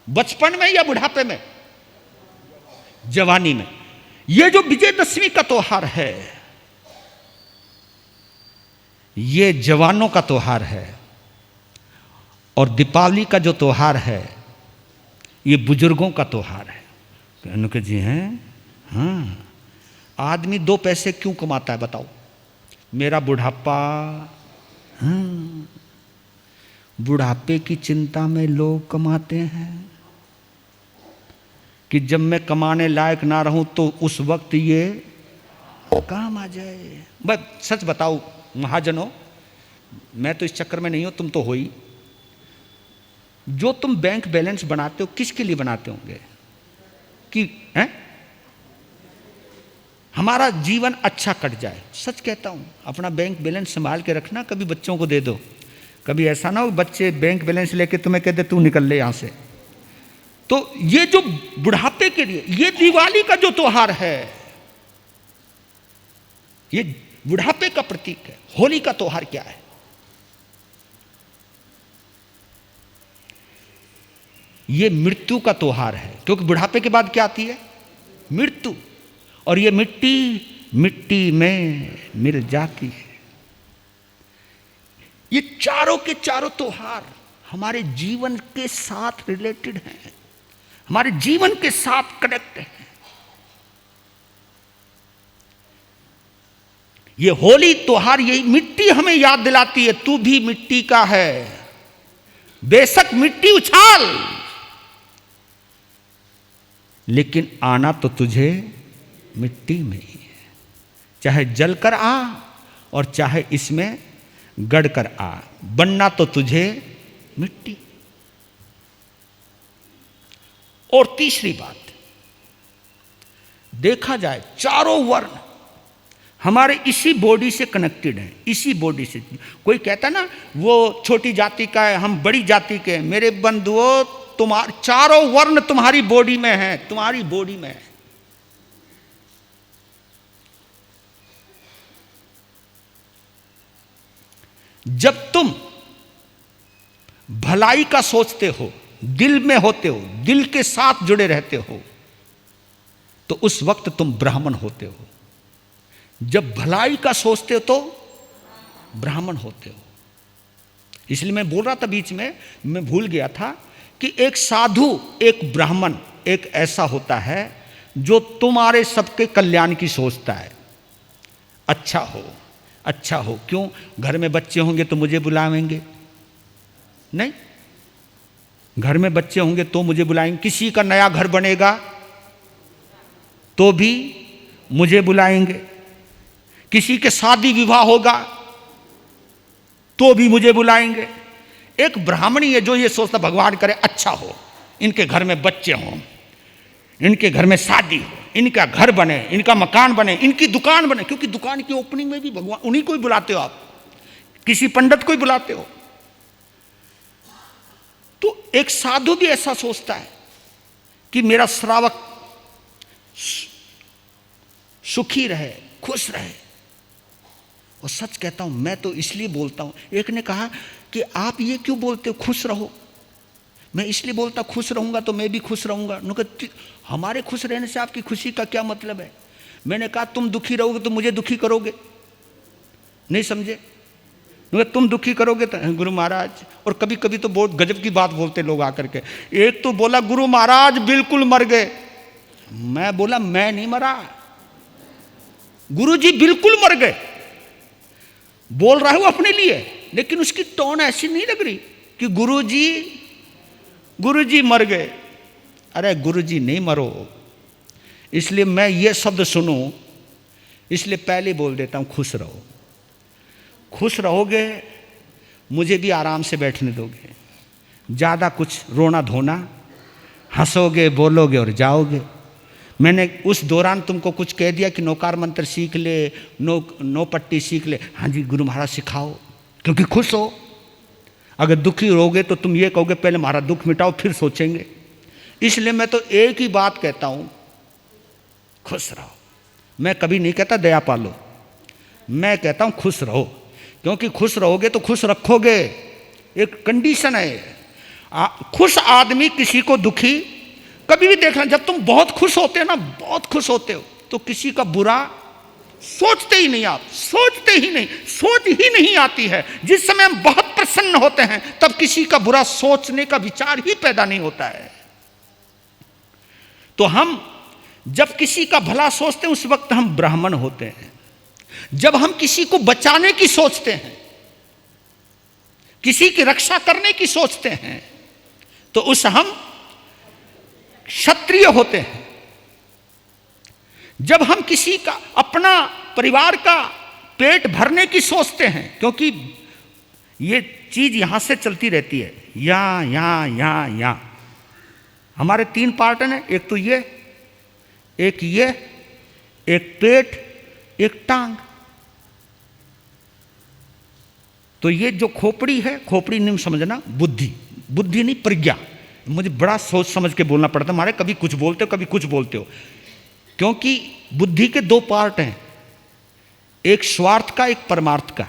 बचपन में या बुढ़ापे में? जवानी में। ये जो विजयदशमी का त्योहार है, ये जवानों का त्योहार है। और दीपावली का जो त्योहार है, ये बुजुर्गों का त्योहार है। उनके जी हैं। हाँ, आदमी 2 पैसे क्यों कमाता है बताओ? मेरा बुढ़ापा। हाँ, बुढ़ापे की चिंता में लोग कमाते हैं कि जब मैं कमाने लायक ना रहूं तो उस वक्त ये काम आ जाए। बस सच बताओ महाजनों, मैं तो इस चक्कर में नहीं हूं, तुम तो हो ही। जो तुम बैंक बैलेंस बनाते हो किसके लिए बनाते होंगे? कि हैं हमारा जीवन अच्छा कट जाए। सच कहता हूं, अपना बैंक बैलेंस संभाल के रखना, कभी बच्चों को दे दो। कभी ऐसा ना हो बच्चे बैंक बैलेंस लेके तुम्हें कहते तू निकल ले यहां से। तो ये जो बुढ़ापे के लिए, ये दिवाली का जो त्योहार है, ये बुढ़ापे का प्रतीक है। होली का त्योहार क्या है? ये मृत्यु का त्योहार है, क्योंकि बुढ़ापे के बाद क्या आती है? मृत्यु। और ये मिट्टी मिट्टी में मिल जाती है। ये चारों के चारों त्योहार हमारे जीवन के साथ रिलेटेड हैं, हमारे जीवन के साथ कनेक्ट हैं। ये होली त्योहार यही मिट्टी हमें याद दिलाती है, तू भी मिट्टी का है, बेशक मिट्टी उछाल, लेकिन आना तो तुझे मिट्टी में ही है। चाहे जलकर आ और चाहे इसमें गड़कर आ, बनना तो तुझे मिट्टी। और तीसरी बात, देखा जाए चारों वर्ण हमारे इसी बॉडी से कनेक्टेड हैं, इसी बॉडी से। कोई कहता ना वो छोटी जाति का है, हम बड़ी जाति के हैं। मेरे बंधुओं, तुम्हारे चारों वर्ण तुम्हारी बॉडी में है, तुम्हारी बॉडी में है। जब तुम भलाई का सोचते हो, दिल में होते हो, दिल के साथ जुड़े रहते हो, तो उस वक्त तुम ब्राह्मण होते हो। जब भलाई का सोचते हो तो ब्राह्मण होते हो। इसलिए मैं बोल रहा था बीच में, मैं भूल गया था कि एक साधु, एक ब्राह्मण एक ऐसा होता है जो तुम्हारे सबके कल्याण की सोचता है। अच्छा हो, अच्छा हो। क्यों? घर में बच्चे होंगे तो मुझे बुलावेंगे नहीं? घर में बच्चे होंगे तो मुझे बुलाएंगे, किसी का नया घर बनेगा तो भी मुझे बुलाएंगे, किसी के शादी विवाह होगा तो भी मुझे बुलाएंगे। एक ब्राह्मणी है जो ये सोचता भगवान करे अच्छा हो, इनके घर में बच्चे हों, इनके घर में शादी हो, इनका घर बने, इनका मकान बने, इनकी दुकान बने, क्योंकि दुकान की ओपनिंग में भी भगवान उन्हीं को ही बुलाते हो आप, किसी पंडित को ही बुलाते हो। तो एक साधु भी ऐसा सोचता है कि मेरा श्रावक सुखी रहे, खुश रहे। और सच कहता हूं, मैं तो इसलिए बोलता हूं, एक ने कहा कि आप ये क्यों बोलते हो खुश रहो, मैं इसलिए बोलता खुश रहूंगा तो मैं भी खुश रहूंगा। हमारे खुश रहने से आपकी खुशी का क्या मतलब है? मैंने कहा तुम दुखी रहोगे तो मुझे दुखी करोगे, नहीं समझे? तुम दुखी करोगे तो गुरु महाराज, और कभी कभी तो बहुत गजब की बात बोलते लोग आकर के। एक तो बोला गुरु महाराज बिल्कुल मर गए, मैं बोला मैं नहीं मरा, गुरु जी बिल्कुल मर गए। बोल रहा है वो अपने लिए, लेकिन उसकी टोन ऐसी नहीं लग रही कि गुरु जी मर गए। अरे गुरु जी नहीं मरो, इसलिए मैं ये शब्द सुनूं इसलिए पहले बोल देता हूं खुश रहो। खुश रहोगे मुझे भी आराम से बैठने दोगे, ज़्यादा कुछ रोना धोना, हंसोगे बोलोगे और जाओगे। मैंने उस दौरान तुमको कुछ कह दिया कि नौकार मंत्र सीख ले, नो पट्टी सीख ले, हाँ जी गुरु महाराज सिखाओ, क्योंकि खुश हो। अगर दुखी रहोगे तो तुम ये कहोगे पहले हमारा दुख मिटाओ फिर सोचेंगे। इसलिए मैं तो एक ही बात कहता हूँ, खुश रहो। मैं कभी नहीं कहता दया पालो, मैं कहता हूँ खुश रहो, क्योंकि खुश रहोगे तो खुश रखोगे। एक कंडीशन है, खुश आदमी किसी को दुखी कभी भी देखना। जब तुम बहुत खुश होते हो ना, बहुत खुश होते हो, तो किसी का बुरा सोचते ही नहीं, आप सोचते ही नहीं, सोच ही नहीं आती है। जिस समय हम बहुत प्रसन्न होते हैं तब किसी का बुरा सोचने का विचार ही पैदा नहीं होता है। तो हम जब किसी का भला सोचते हैं उस वक्त हम ब्राह्मण होते हैं। जब हम किसी को बचाने की सोचते हैं, किसी की रक्षा करने की सोचते हैं, तो उस हम क्षत्रिय होते हैं। जब हम किसी का अपना परिवार का पेट भरने की सोचते हैं, क्योंकि ये चीज यहां से चलती रहती है, यहां हमारे 3 पार्ट हैं, एक तो ये, एक पेट, एक टांग। तो ये जो खोपड़ी है, खोपड़ी नहीं समझना, बुद्धि नहीं, प्रज्ञा। मुझे बड़ा सोच समझ के बोलना पड़ता है, हमारे कभी कुछ बोलते हो कभी कुछ बोलते हो, क्योंकि बुद्धि के 2 पार्ट हैं, एक स्वार्थ का, एक परमार्थ का।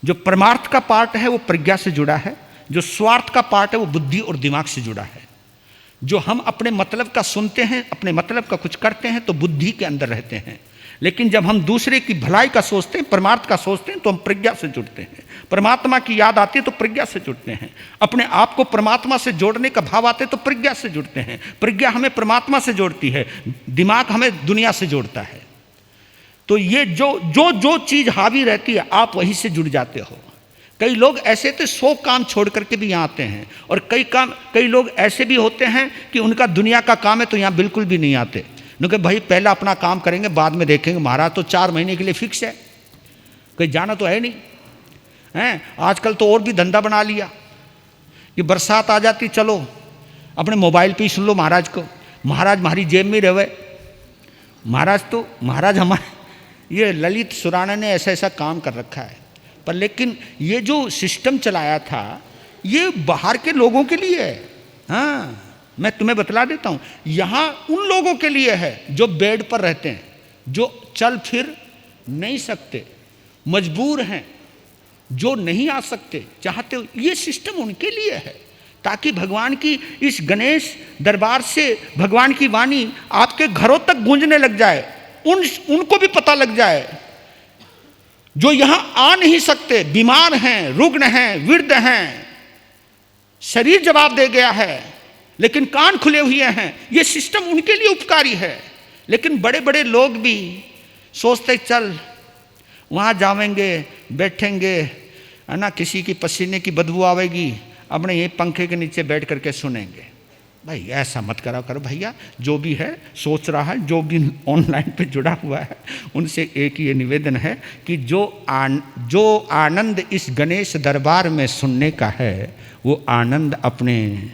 जो परमार्थ का पार्ट है वो प्रज्ञा से जुड़ा है, जो स्वार्थ का पार्ट है वो बुद्धि और दिमाग से जुड़ा है। जो हम अपने मतलब का सुनते हैं, अपने मतलब का कुछ करते हैं, तो बुद्धि के अंदर रहते हैं। लेकिन जब हम दूसरे की भलाई का सोचते हैं, परमार्थ का सोचते हैं, तो हम प्रज्ञा से जुड़ते हैं। परमात्मा की याद आती है तो प्रज्ञा से जुड़ते हैं। अपने आप को परमात्मा से जोड़ने का भाव आते तो प्रज्ञा से जुड़ते हैं। प्रज्ञा हमें परमात्मा से जोड़ती है, दिमाग हमें दुनिया से जोड़ता है। तो ये जो चीज हावी रहती है आप वहीं से जुड़ जाते हो। कई लोग ऐसे थे 100 काम छोड़ करके भी यहाँ आते हैं, और कई लोग ऐसे भी होते हैं कि उनका दुनिया का काम है तो यहाँ बिल्कुल भी नहीं आते, क्योंकि भाई पहला अपना काम करेंगे बाद में देखेंगे। महाराज तो 4 महीने के लिए फिक्स है, कहीं जाना तो है नहीं हैं। आजकल तो और भी धंधा बना लिया कि बरसात आ जाती, चलो अपने मोबाइल पे ही सुन लो महाराज को, महाराज हमारी जेब में रहे। महाराज हमारे ये ललित सुराना ने ऐसा ऐसा काम कर रखा है, पर लेकिन ये जो सिस्टम चलाया था ये बाहर के लोगों के लिए है। हाँ, मैं तुम्हें बतला देता हूँ, यहाँ उन लोगों के लिए है जो बेड पर रहते हैं, जो चल फिर नहीं सकते, मजबूर हैं, जो नहीं आ सकते, चाहते, ये सिस्टम उनके लिए है, ताकि भगवान की इस गणेश दरबार से भगवान की वाणी आपके घरों तक गूंजने लग जाए, उनको भी पता लग जाए जो यहां आ नहीं सकते, बीमार हैं, रुग्ण हैं, वृद्ध हैं, शरीर जवाब दे गया है लेकिन कान खुले हुए हैं। ये सिस्टम उनके लिए उपकारी है। लेकिन बड़े बड़े लोग भी सोचते चल वहां जाएंगे, बैठेंगे, है ना, किसी की पसीने की बदबू आवेगी, अपने ये पंखे के नीचे बैठ करके सुनेंगे। भाई ऐसा मत करा करो भैया। जो भी है सोच रहा है, जो भी ऑनलाइन पे जुड़ा हुआ है, उनसे एक ये निवेदन है कि जो आनंद इस गणेश दरबार में सुनने का है, वो आनंद अपने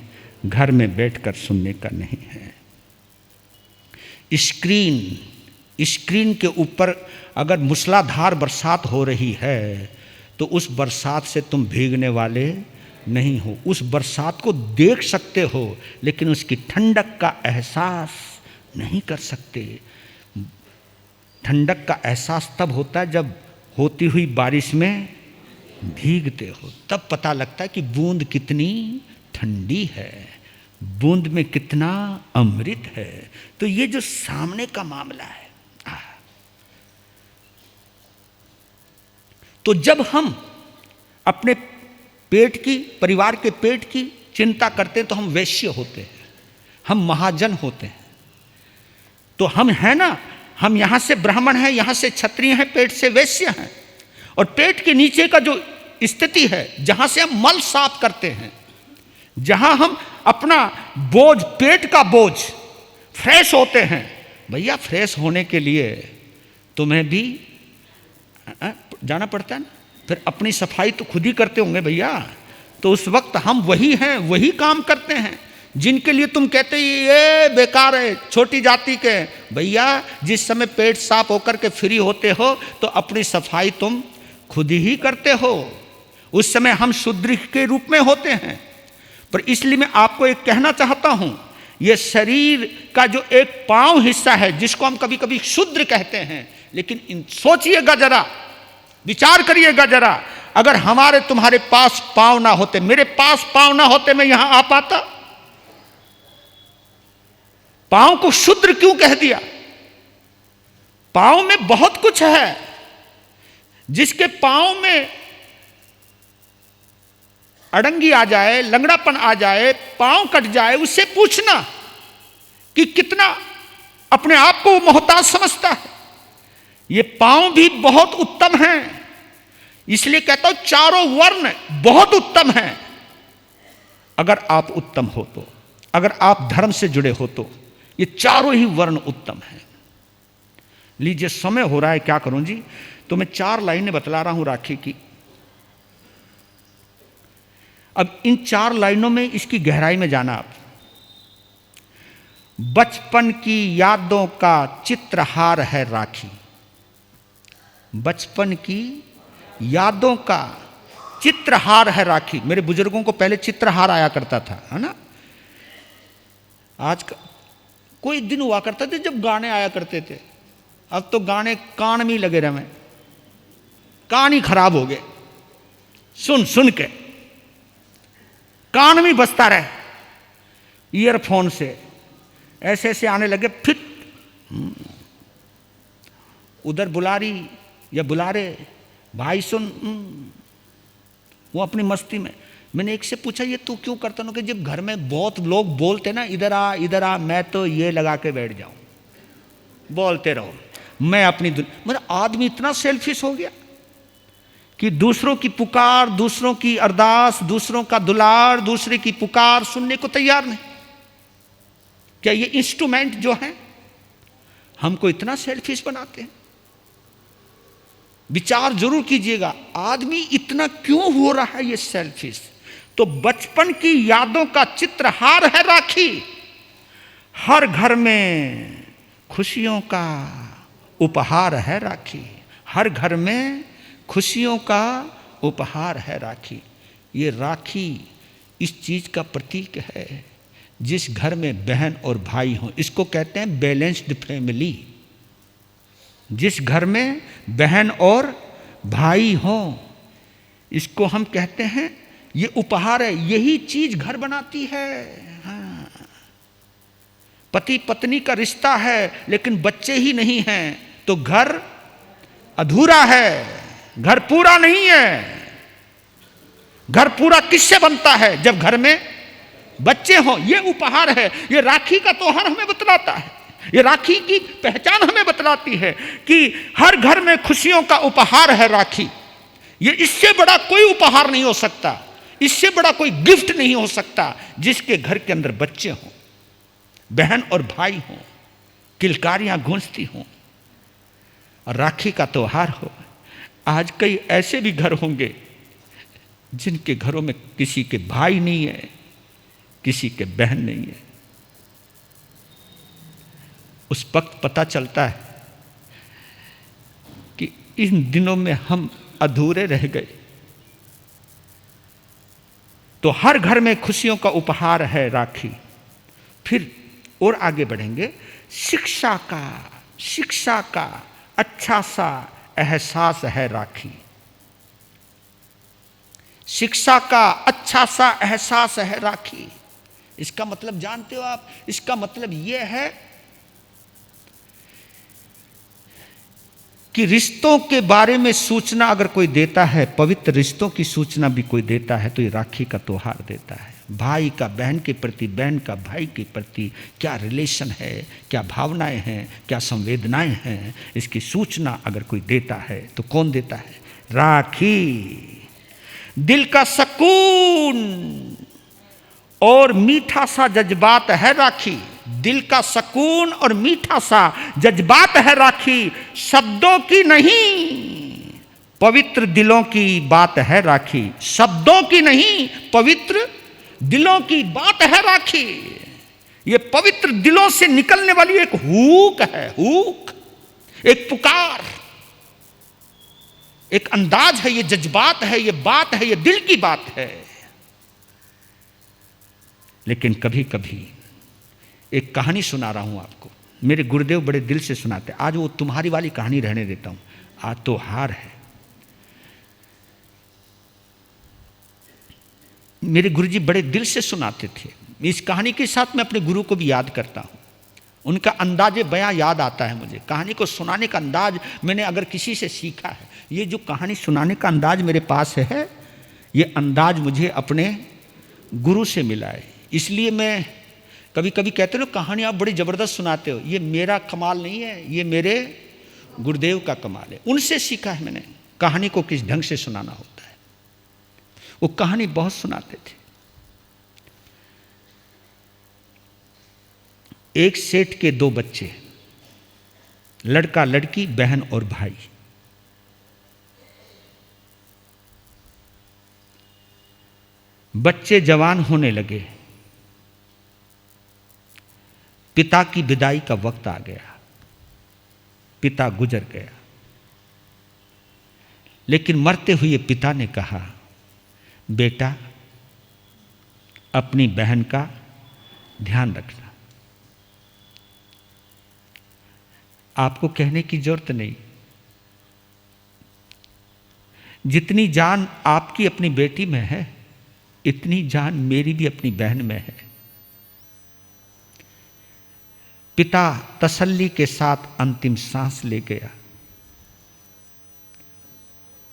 घर में बैठकर सुनने का नहीं है। स्क्रीन के ऊपर अगर मूसलाधार बरसात हो रही है तो उस बरसात से तुम भीगने वाले नहीं हो। उस बरसात को देख सकते हो लेकिन उसकी ठंडक का एहसास नहीं कर सकते। ठंडक का एहसास तब होता है जब होती हुई बारिश में भीगते हो, तब पता लगता है कि बूंद कितनी ठंडी है, बूंद में कितना अमृत है। तो ये जो सामने का मामला है, तो जब हम अपने पेट की, परिवार के पेट की चिंता करते हैं तो हम वैश्य होते हैं, हम महाजन होते हैं। तो हम हैं ना, हम यहां से ब्राह्मण हैं, यहां से क्षत्रिय हैं, पेट से वैश्य हैं। और पेट के नीचे का जो स्थिति है, जहां से हम मल साफ करते हैं, जहां हम अपना बोझ, पेट का बोझ फ्रेश होते हैं, भैया फ्रेश होने के लिए तुम्हें भी जाना पड़ता है ना। फिर अपनी सफाई तो खुद ही करते होंगे भैया। तो उस वक्त हम वही हैं, वही काम करते हैं जिनके लिए तुम कहते ये बेकार है, छोटी जाति के। भैया जिस समय पेट साफ होकर के फ्री होते हो तो अपनी सफाई तुम खुद ही करते हो। उस समय हम शूद्र के रूप में होते हैं। पर इसलिए मैं आपको एक कहना चाहता हूं, ये शरीर का जो एक पांव हिस्सा है जिसको हम कभी कभी शूद्र कहते हैं, लेकिन सोचिएगा जरा, विचार करिएगा जरा, अगर हमारे तुम्हारे पास पांव ना होते, मेरे पास पांव ना होते, मैं यहां आ पाता? पांव को शूद्र क्यों कह दिया? पांव में बहुत कुछ है। जिसके पांव में अड़ंगी आ जाए, लंगड़ापन आ जाए, पांव कट जाए, उससे पूछना कि कितना अपने आप को मोहताज समझता है। ये पांव भी बहुत उत्तम हैं, इसलिए कहता हूं चारों वर्ण बहुत उत्तम हैं। अगर आप उत्तम हो तो, अगर आप धर्म से जुड़े हो तो ये चारों ही वर्ण उत्तम हैं। लीजिए समय हो रहा है, क्या करूं जी, तो मैं 4 लाइनें बतला रहा हूं राखी की। अब इन 4 लाइनों में इसकी गहराई में जाना आप। बचपन की यादों का चित्रहार है राखी। बचपन की यादों का चित्रहार है राखी। मेरे बुजुर्गों को पहले चित्रहार आया करता था, है ना। आज कोई दिन हुआ करता था जब गाने आया करते थे। अब तो गाने कान में ही लगे रहे, कान ही खराब हो गए, सुन सुन के कान में बजता रहे, ईयरफोन से ऐसे ऐसे आने लगे। फिर उधर बुला रही या बुला रहे, भाई सुन, वो अपनी मस्ती में। मैंने एक से पूछा ये तू क्यों करता हूँ? कि जब घर में बहुत लोग बोलते ना इधर आ इधर आ, मैं तो ये लगा के बैठ जाऊं, बोलते रहो, मैं अपनी मेरा आदमी इतना सेल्फिश हो गया कि दूसरों की पुकार, दूसरों की अरदास, दूसरों का दुलार, दूसरे की पुकार सुनने को तैयार नहीं। क्या ये इंस्ट्रूमेंट जो है हमको इतना सेल्फिश बनाते हैं? विचार जरूर कीजिएगा, आदमी इतना क्यों हो रहा है ये सेल्फिश? तो बचपन की यादों का चित्रहार है राखी। हर घर में खुशियों का उपहार है राखी। हर घर में खुशियों का उपहार है राखी। ये राखी इस चीज का प्रतीक है, जिस घर में बहन और भाई हों, इसको कहते हैं बैलेंस्ड फैमिली। जिस घर में बहन और भाई हों, इसको हम कहते हैं, ये उपहार है। यही चीज घर बनाती है। हाँ। पति पत्नी का रिश्ता है लेकिन बच्चे ही नहीं हैं तो घर अधूरा है, घर पूरा नहीं है। घर पूरा किससे बनता है? जब घर में बच्चे हों। ये उपहार है। ये राखी का त्योहार हमें बतलाता है, ये राखी की पहचान हमें बतलाती है कि हर घर में खुशियों का उपहार है राखी। ये इससे बड़ा कोई उपहार नहीं हो सकता, इससे बड़ा कोई गिफ्ट नहीं हो सकता जिसके घर के अंदर बच्चे हों, बहन और भाई हों, किलकारियां गूंजती हों और राखी का त्योहार हो। आज कई ऐसे भी घर होंगे जिनके घरों में किसी के भाई नहीं है, किसी के बहन नहीं है। उस वक्त पता चलता है कि इन दिनों में हम अधूरे रह गए। तो हर घर में खुशियों का उपहार है राखी। फिर और आगे बढ़ेंगे, शिक्षा का अच्छा सा एहसास है राखी। शिक्षा का अच्छा सा एहसास है राखी। इसका मतलब जानते हो आप? इसका मतलब यह है कि रिश्तों के बारे में सूचना अगर कोई देता है, पवित्र रिश्तों की सूचना भी कोई देता है, तो ये राखी का त्योहार देता है। भाई का बहन के प्रति, बहन का भाई के प्रति क्या रिलेशन है, क्या भावनाएं हैं, क्या संवेदनाएं हैं, इसकी सूचना अगर कोई देता है तो कौन देता है? राखी। दिल का सुकून और मीठा सा जज्बात है राखी। दिल का सुकून और मीठा सा जज्बात है राखी। शब्दों की नहीं, पवित्र दिलों की बात है राखी। शब्दों की नहीं, पवित्र दिलों की बात है राखी। ये पवित्र दिलों से निकलने वाली एक हुक है, हुक, एक पुकार, एक अंदाज है, ये जज्बात है, ये बात है, ये दिल की बात है। लेकिन कभी कभी एक कहानी सुना रहा हूं आपको, मेरे गुरुदेव बड़े दिल से सुनाते। आज वो तुम्हारी वाली कहानी रहने देता हूं, आज तो हार है। मेरे गुरुजी बड़े दिल से सुनाते थे। इस कहानी के साथ मैं अपने गुरु को भी याद करता हूं। उनका अंदाजे बयां याद आता है मुझे। कहानी को सुनाने का अंदाज मैंने अगर किसी से सीखा है, ये जो कहानी सुनाने का अंदाज मेरे पास है, ये अंदाज मुझे अपने गुरु से मिला है। इसलिए मैं कभी कभी कहते हो कहानी आप बड़ी ज़बरदस्त सुनाते हो, ये मेरा कमाल नहीं है, ये मेरे गुरुदेव का कमाल है। उनसे सीखा है मैंने कहानी को किस ढंग से सुनाना होता है। वो कहानी बहुत सुनाते थे। एक सेठ के दो बच्चे, लड़का लड़की, बहन और भाई। बच्चे जवान होने लगे, पिता की विदाई का वक्त आ गया, पिता गुजर गया। लेकिन मरते हुए पिता ने कहा, बेटा अपनी बहन का ध्यान रखना। आपको कहने की जरूरत नहीं, जितनी जान आपकी अपनी बेटी में है, इतनी जान मेरी भी अपनी बहन में है। पिता तसल्ली के साथ अंतिम सांस ले गया।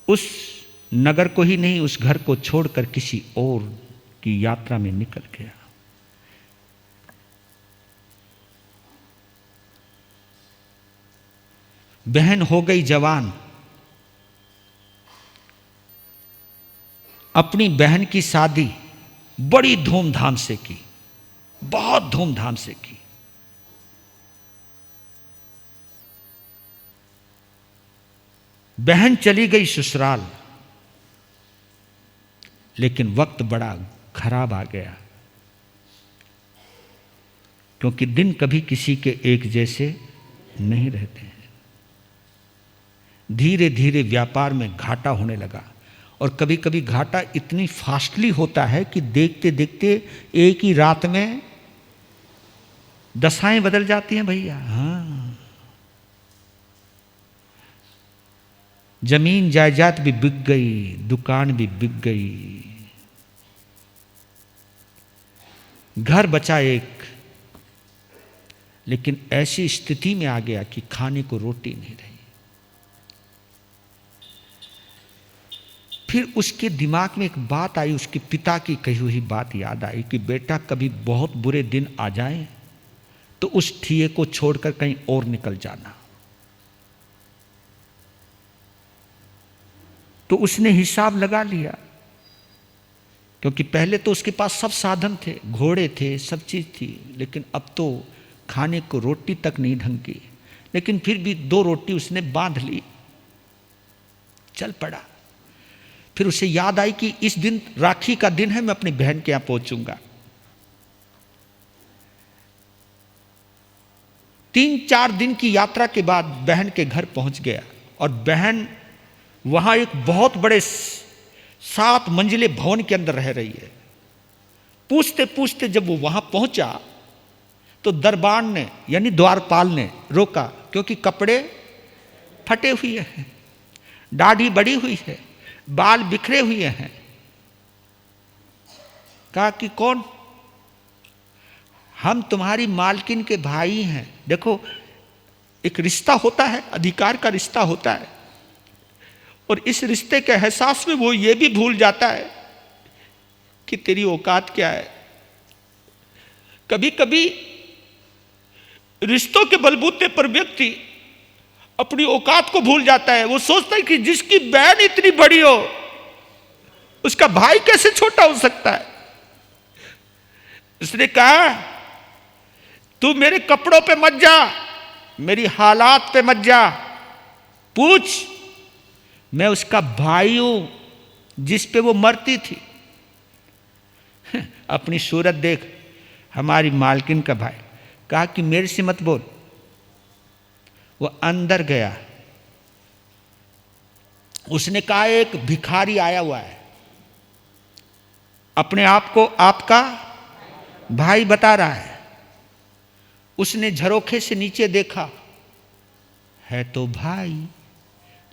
उस नगर को ही नहीं, उस घर को छोड़कर किसी और की यात्रा में निकल गया। बहन हो गई जवान। अपनी बहन की शादी बड़ी धूमधाम से की, बहुत धूमधाम से की। बहन चली गई ससुराल, लेकिन वक्त बड़ा खराब आ गया, क्योंकि दिन कभी किसी के एक जैसे नहीं रहते हैं। धीरे धीरे व्यापार में घाटा होने लगा, और कभी कभी घाटा इतनी फास्टली होता है कि देखते देखते एक ही रात में दशाएं बदल जाती हैं भैया। हाँ, जमीन जायदाद भी बिक गई, दुकान भी बिक गई, घर बचा एक, लेकिन ऐसी स्थिति में आ गया कि खाने को रोटी नहीं रही। फिर उसके दिमाग में एक बात आई, उसके पिता की कही हुई बात याद आई कि बेटा कभी बहुत बुरे दिन आ जाएं तो उस ठिये को छोड़कर कहीं और निकल जाना। तो उसने हिसाब लगा लिया क्योंकि पहले तो उसके पास सब साधन थे, घोड़े थे, सब चीज़ थी, लेकिन अब तो खाने को रोटी तक नहीं ढंग की। लेकिन फिर भी 2 रोटी उसने बांध ली, चल पड़ा। फिर उसे याद आई कि इस दिन राखी का दिन है, मैं अपनी बहन के यहां पहुंचूंगा। 3-4 दिन की यात्रा के बाद बहन के घर पहुंच गया, और बहन वहां एक बहुत बड़े 7 मंजिले भवन के अंदर रह रही है। पूछते पूछते जब वो वहां पहुंचा तो दरबार ने यानी द्वारपाल ने रोका, क्योंकि कपड़े फटे हुए हैं, दाढ़ी बड़ी हुई है, बाल बिखरे हुए हैं। कहा कि कौन? हम तुम्हारी मालकिन के भाई हैं। देखो, एक रिश्ता होता है, अधिकार का रिश्ता होता है, और इस रिश्ते के एहसास में वो ये भी भूल जाता है कि तेरी औकात क्या है। कभी कभी रिश्तों के बलबूते पर व्यक्ति अपनी औकात को भूल जाता है। वो सोचता है कि जिसकी बहन इतनी बड़ी हो, उसका भाई कैसे छोटा हो सकता है। उसने कहा, तू मेरे कपड़ों पे मत जा, मेरी हालात पे मत जा, पूछ, मैं उसका भाई हूं जिस पे वो मरती थी। अपनी सूरत देख, हमारी मालकिन का भाई। कहा कि मेरे से मत बोल। वो अंदर गया, उसने कहा एक भिखारी आया हुआ है, अपने आप को आपका भाई बता रहा है। उसने झरोखे से नीचे देखा, है तो भाई,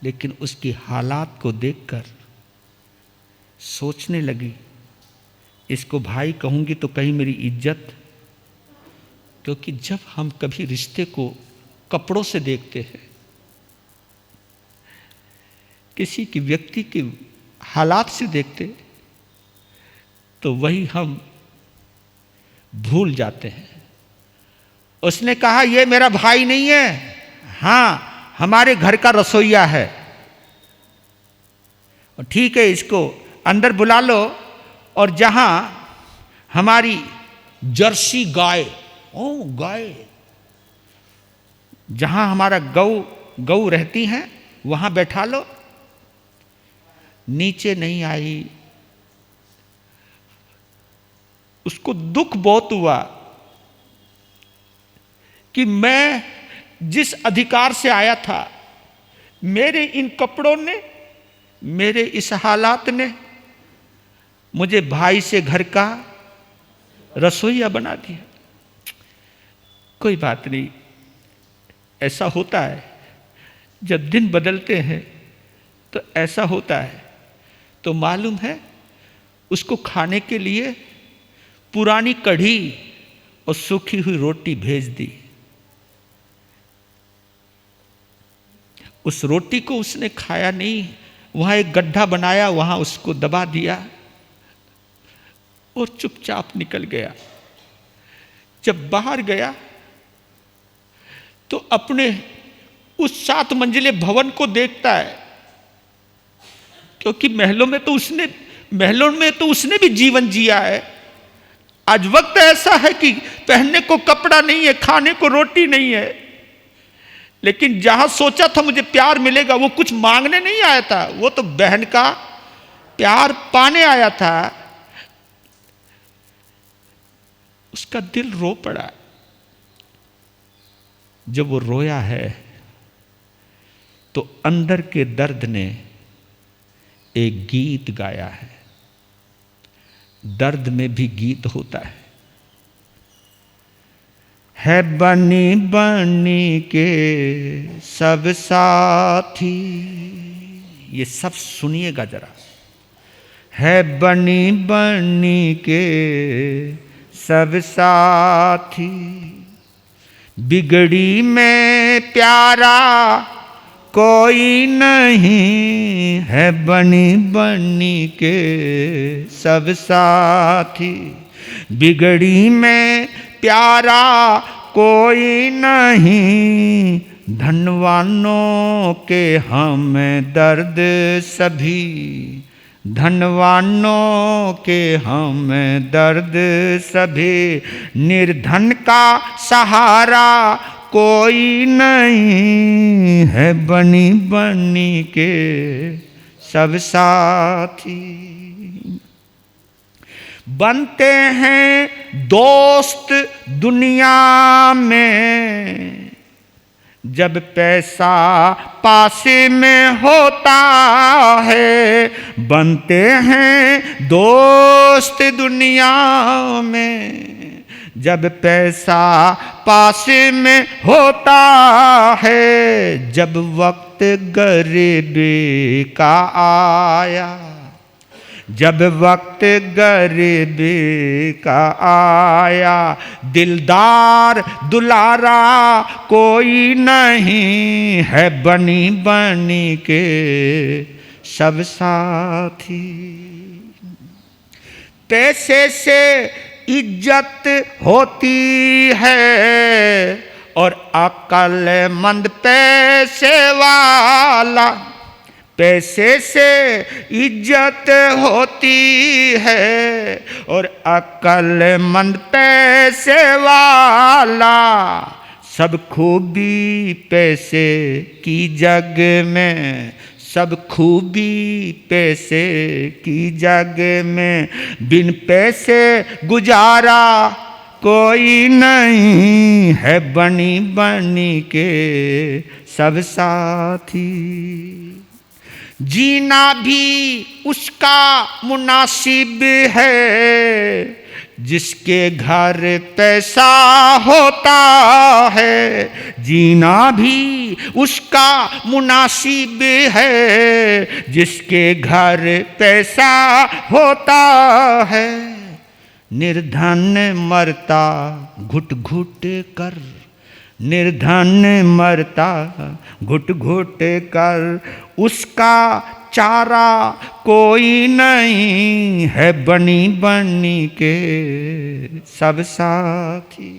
लेकिन उसकी हालात को देखकर सोचने लगी, इसको भाई कहूंगी तो कहीं मेरी इज्जत। क्योंकि जब हम कभी रिश्ते को कपड़ों से देखते हैं, किसी की व्यक्ति के हालात से देखते, तो वही हम भूल जाते हैं। उसने कहा, यह मेरा भाई नहीं है, हाँ हमारे घर का रसोइया है। ठीक है, इसको अंदर बुला लो, और जहां हमारी जर्सी गाय, गाय, जहां हमारा गऊ रहती हैं, वहां बैठा लो। नीचे नहीं आई। उसको दुख बहुत हुआ कि मैं जिस अधिकार से आया था, मेरे इन कपड़ों ने, मेरे इस हालात ने मुझे भाई से घर का रसोइया बना दिया। कोई बात नहीं, ऐसा होता है, जब दिन बदलते हैं तो ऐसा होता है। तो मालूम है, उसको खाने के लिए पुरानी कढ़ी और सूखी हुई रोटी भेज दी। उस रोटी को उसने खाया नहीं, वहां एक गड्ढा बनाया, वहां उसको दबा दिया और चुपचाप निकल गया। जब बाहर गया तो अपने उस 7 मंजिले भवन को देखता है, क्योंकि महलों में तो उसने भी जीवन जिया है। आज वक्त ऐसा है कि पहनने को कपड़ा नहीं है, खाने को रोटी नहीं है, लेकिन जहां सोचा था मुझे प्यार मिलेगा, वो कुछ मांगने नहीं आया था, वो तो बहन का प्यार पाने आया था। उसका दिल रो पड़ा। जब वो रोया है तो अंदर के दर्द ने एक गीत गाया है। दर्द में भी गीत होता है बनी बनी के सब साथी। ये सब सुनिएगा जरा। है बनी बनी के सब साथी, बिगड़ी में प्यारा कोई नहीं, है बनी बनी के सब साथी। बिगड़ी में प्यारा कोई नहीं, धनवानों के हम दर्द सभी धनवानों के हम दर्द सभी, निर्धन का सहारा कोई नहीं है, बनी बनी के सब साथी। बनते हैं दोस्त दुनिया में जब पैसा पास में होता है, बनते हैं दोस्त दुनिया में जब पैसा पास में होता है। जब वक्त गरीबी का आया, जब वक्त गरीबी का आया, दिलदार दुलारा कोई नहीं है, बनी बनी के सब साथी। पैसे से इज्जत होती है और अक्लमंद पैसे वाला, पैसे से इज्जत होती है और अक्लमंद पैसे वाला। सब खूबी पैसे की जग में, सब खूबी पैसे की जग में, बिन पैसे गुजारा कोई नहीं है, बनी बनी के सब साथी। जीना भी उसका मुनासिब है जिसके घर पैसा होता है, जीना भी उसका मुनासिब है जिसके घर पैसा होता है। निर्धन मरता घुट घुट कर, निर्धन मरता घुट घुट कर, उसका चारा कोई नहीं है, बनी बनी के सब साथी।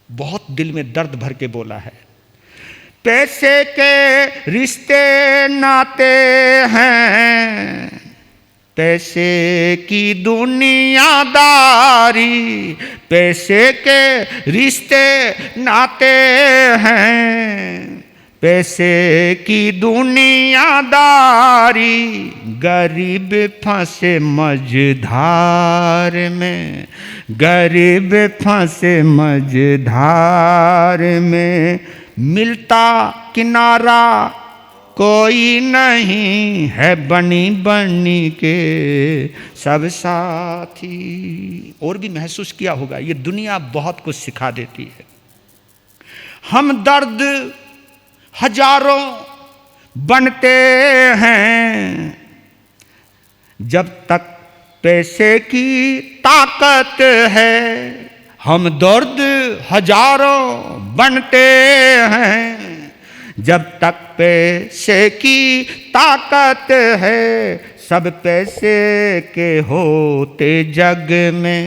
बहुत दिल में दर्द भर के बोला है। पैसे के रिश्ते नाते हैं, पैसे की दुनियादारी, पैसे के रिश्ते नाते हैं, पैसे की दुनियादारी। गरीब फंसे मझधार में, गरीब फंसे मझधार में, मिलता किनारा कोई नहीं है, बनी बनी के सब साथी। और भी महसूस किया होगा, ये दुनिया बहुत कुछ सिखा देती है। हम दर्द हजारों बनते हैं जब तक पैसे की ताकत है, हम दर्द हजारों बनते हैं जब तक पैसे की ताकत है। सब पैसे के होते जग में,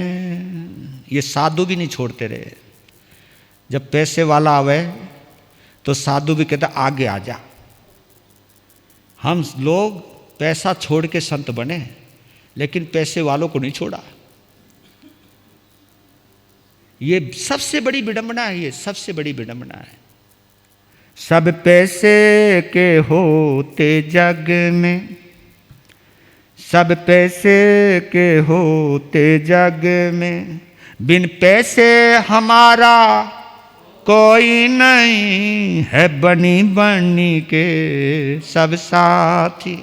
ये साधु भी नहीं छोड़ते रहे। जब पैसे वाला आवे तो साधु भी कहता आगे आ जा। हम लोग पैसा छोड़ के संत बने, लेकिन पैसे वालों को नहीं छोड़ा। ये सबसे बड़ी विडंबना है, ये सबसे बड़ी विडंबना है। सब पैसे के होते जग में, सब पैसे के होते जग में, बिन पैसे हमारा कोई नहीं है, बनी बनी के सब साथी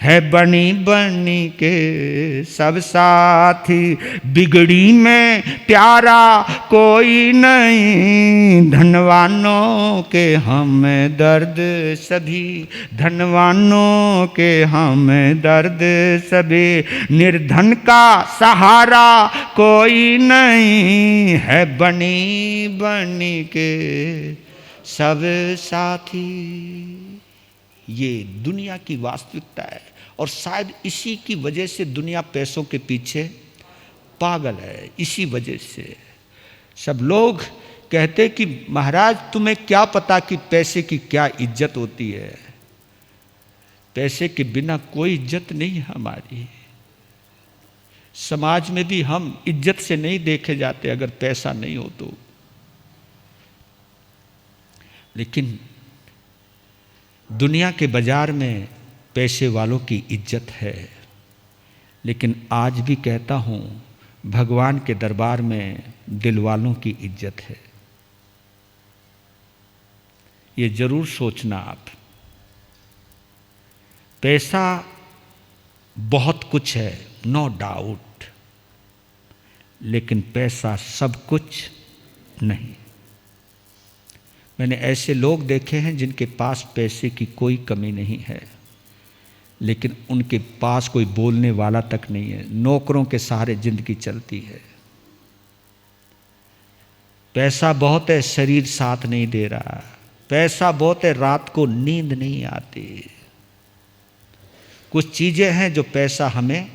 है, बनी बनी के सब साथी। बिगड़ी में प्यारा कोई नहीं, धनवानों के हम दर्द सभी, धनवानों के हम दर्द सभी। निर्धन का सहारा कोई नहीं है, बनी बनी के सब साथी। ये दुनिया की वास्तविकता है और शायद इसी की वजह से दुनिया पैसों के पीछे पागल है। इसी वजह से सब लोग कहते कि महाराज तुम्हें क्या पता कि पैसे की क्या इज्जत होती है। पैसे के बिना कोई इज्जत नहीं है हमारी। समाज में भी हम इज्जत से नहीं देखे जाते अगर पैसा नहीं हो तो। लेकिन दुनिया के बाजार में पैसे वालों की इज्जत है। लेकिन आज भी कहता हूं, भगवान के दरबार में दिल वालों की इज्जत है। ये जरूर सोचना आप। पैसा बहुत कुछ है, नो डाउट, लेकिन पैसा सब कुछ नहीं। मैंने ऐसे लोग देखे हैं जिनके पास पैसे की कोई कमी नहीं है, लेकिन उनके पास कोई बोलने वाला तक नहीं है। नौकरों के सहारे जिंदगी चलती है। पैसा बहुत है, शरीर साथ नहीं दे रहा। पैसा बहुत है, रात को नींद नहीं आती। कुछ चीजें हैं जो पैसा हमें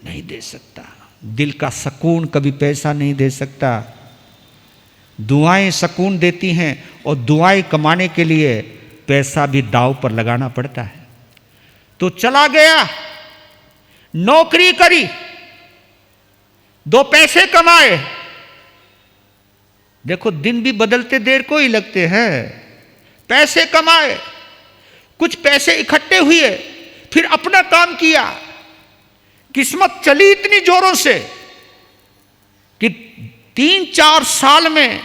नहीं दे सकता। दिल का सुकून कभी पैसा नहीं दे सकता। दुआएं सुकून देती हैं, और दुआएं कमाने के लिए पैसा भी दांव पर लगाना पड़ता है। तो चला गया, नौकरी करी, 2 पैसे कमाए। देखो दिन भी बदलते देर को ही लगते हैं। पैसे कमाए, कुछ पैसे इकट्ठे हुए, फिर अपना काम किया। किस्मत चली इतनी जोरों से कि 3-4 साल में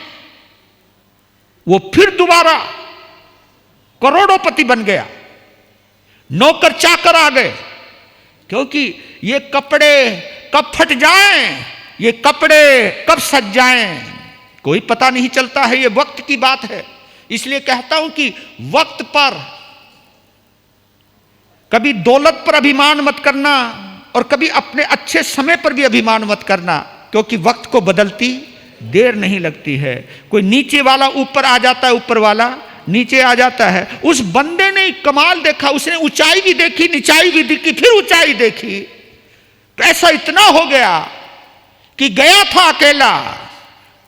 वो फिर दोबारा करोड़ोंपति बन गया। नौकर चाकर आ गए, क्योंकि ये कपड़े कब फट जाएं, ये कपड़े कब सज जाएं, कोई पता नहीं चलता है। ये वक्त की बात है। इसलिए कहता हूं कि वक्त पर, कभी दौलत पर अभिमान मत करना, और कभी अपने अच्छे समय पर भी अभिमान मत करना, क्योंकि वक्त को बदलती देर नहीं लगती है। कोई नीचे वाला ऊपर आ जाता है, ऊपर वाला नीचे आ जाता है। उस बंदे ने कमाल देखा, उसने ऊंचाई भी देखी, निचाई भी देखी, फिर ऊंचाई देखी। पैसा इतना हो गया कि गया था अकेला,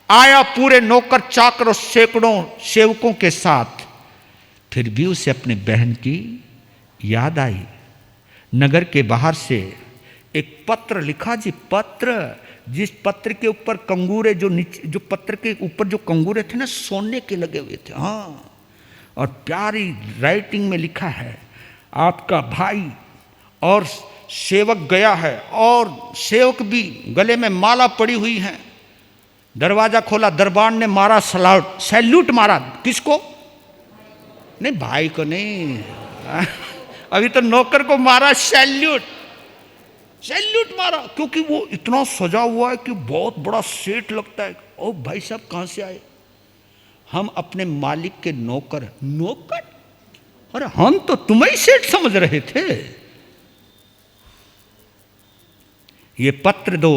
आया पूरे नौकर चाकर और सैकड़ों सेवकों के साथ। फिर भी उसे अपनी बहन की याद आई। नगर के बाहर से एक पत्र लिखा जी, पत्र, जिस पत्र के ऊपर कंगूरे, जो पत्र के ऊपर जो कंगूरे थे ना, सोने के लगे हुए थे। हाँ, और प्यारी राइटिंग में लिखा है, आपका भाई और सेवक गया है, और सेवक भी गले में माला पड़ी हुई है। दरवाजा खोला, दरबार ने मारा सैल्यूट मारा। किसको? नहीं, भाई को नहीं, अभी तो नौकर को मारा सैल्यूट मारा, क्योंकि वो इतना सजा हुआ है कि बहुत बड़ा सेठ लगता है। ओ भाई साहब कहां से आए? हम अपने मालिक के नौकर। अरे हम तो तुम्हें सेठ समझ रहे थे। ये पत्र दो।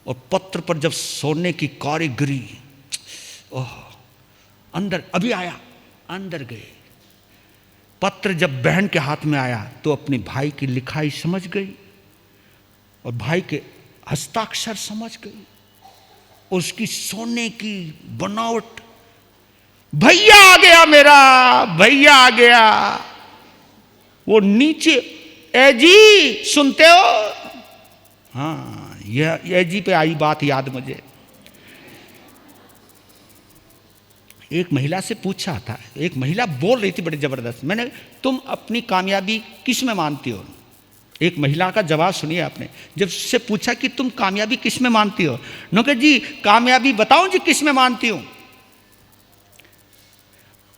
और पत्र पर जब सोने की कारीगरी, ओह, अंदर अभी आया, अंदर गए। पत्र जब बहन के हाथ में आया तो अपने भाई की लिखाई समझ गई, और भाई के हस्ताक्षर समझ गई, उसकी सोने की बनावट। भैया आ गया, मेरा भैया आ गया। वो नीचे, ए जी सुनते हो? हाँ, यह जी पे आई बात याद मुझे। एक महिला से पूछा था, एक महिला बोल रही थी बड़ी जबरदस्त, मैंने, तुम अपनी कामयाबी किस में मानती हो? एक महिला का जवाब सुनिए आपने। जब से पूछा कि तुम कामयाबी किस में मानती हो, नो जी कामयाबी बताओ जी किस में मानती हूं?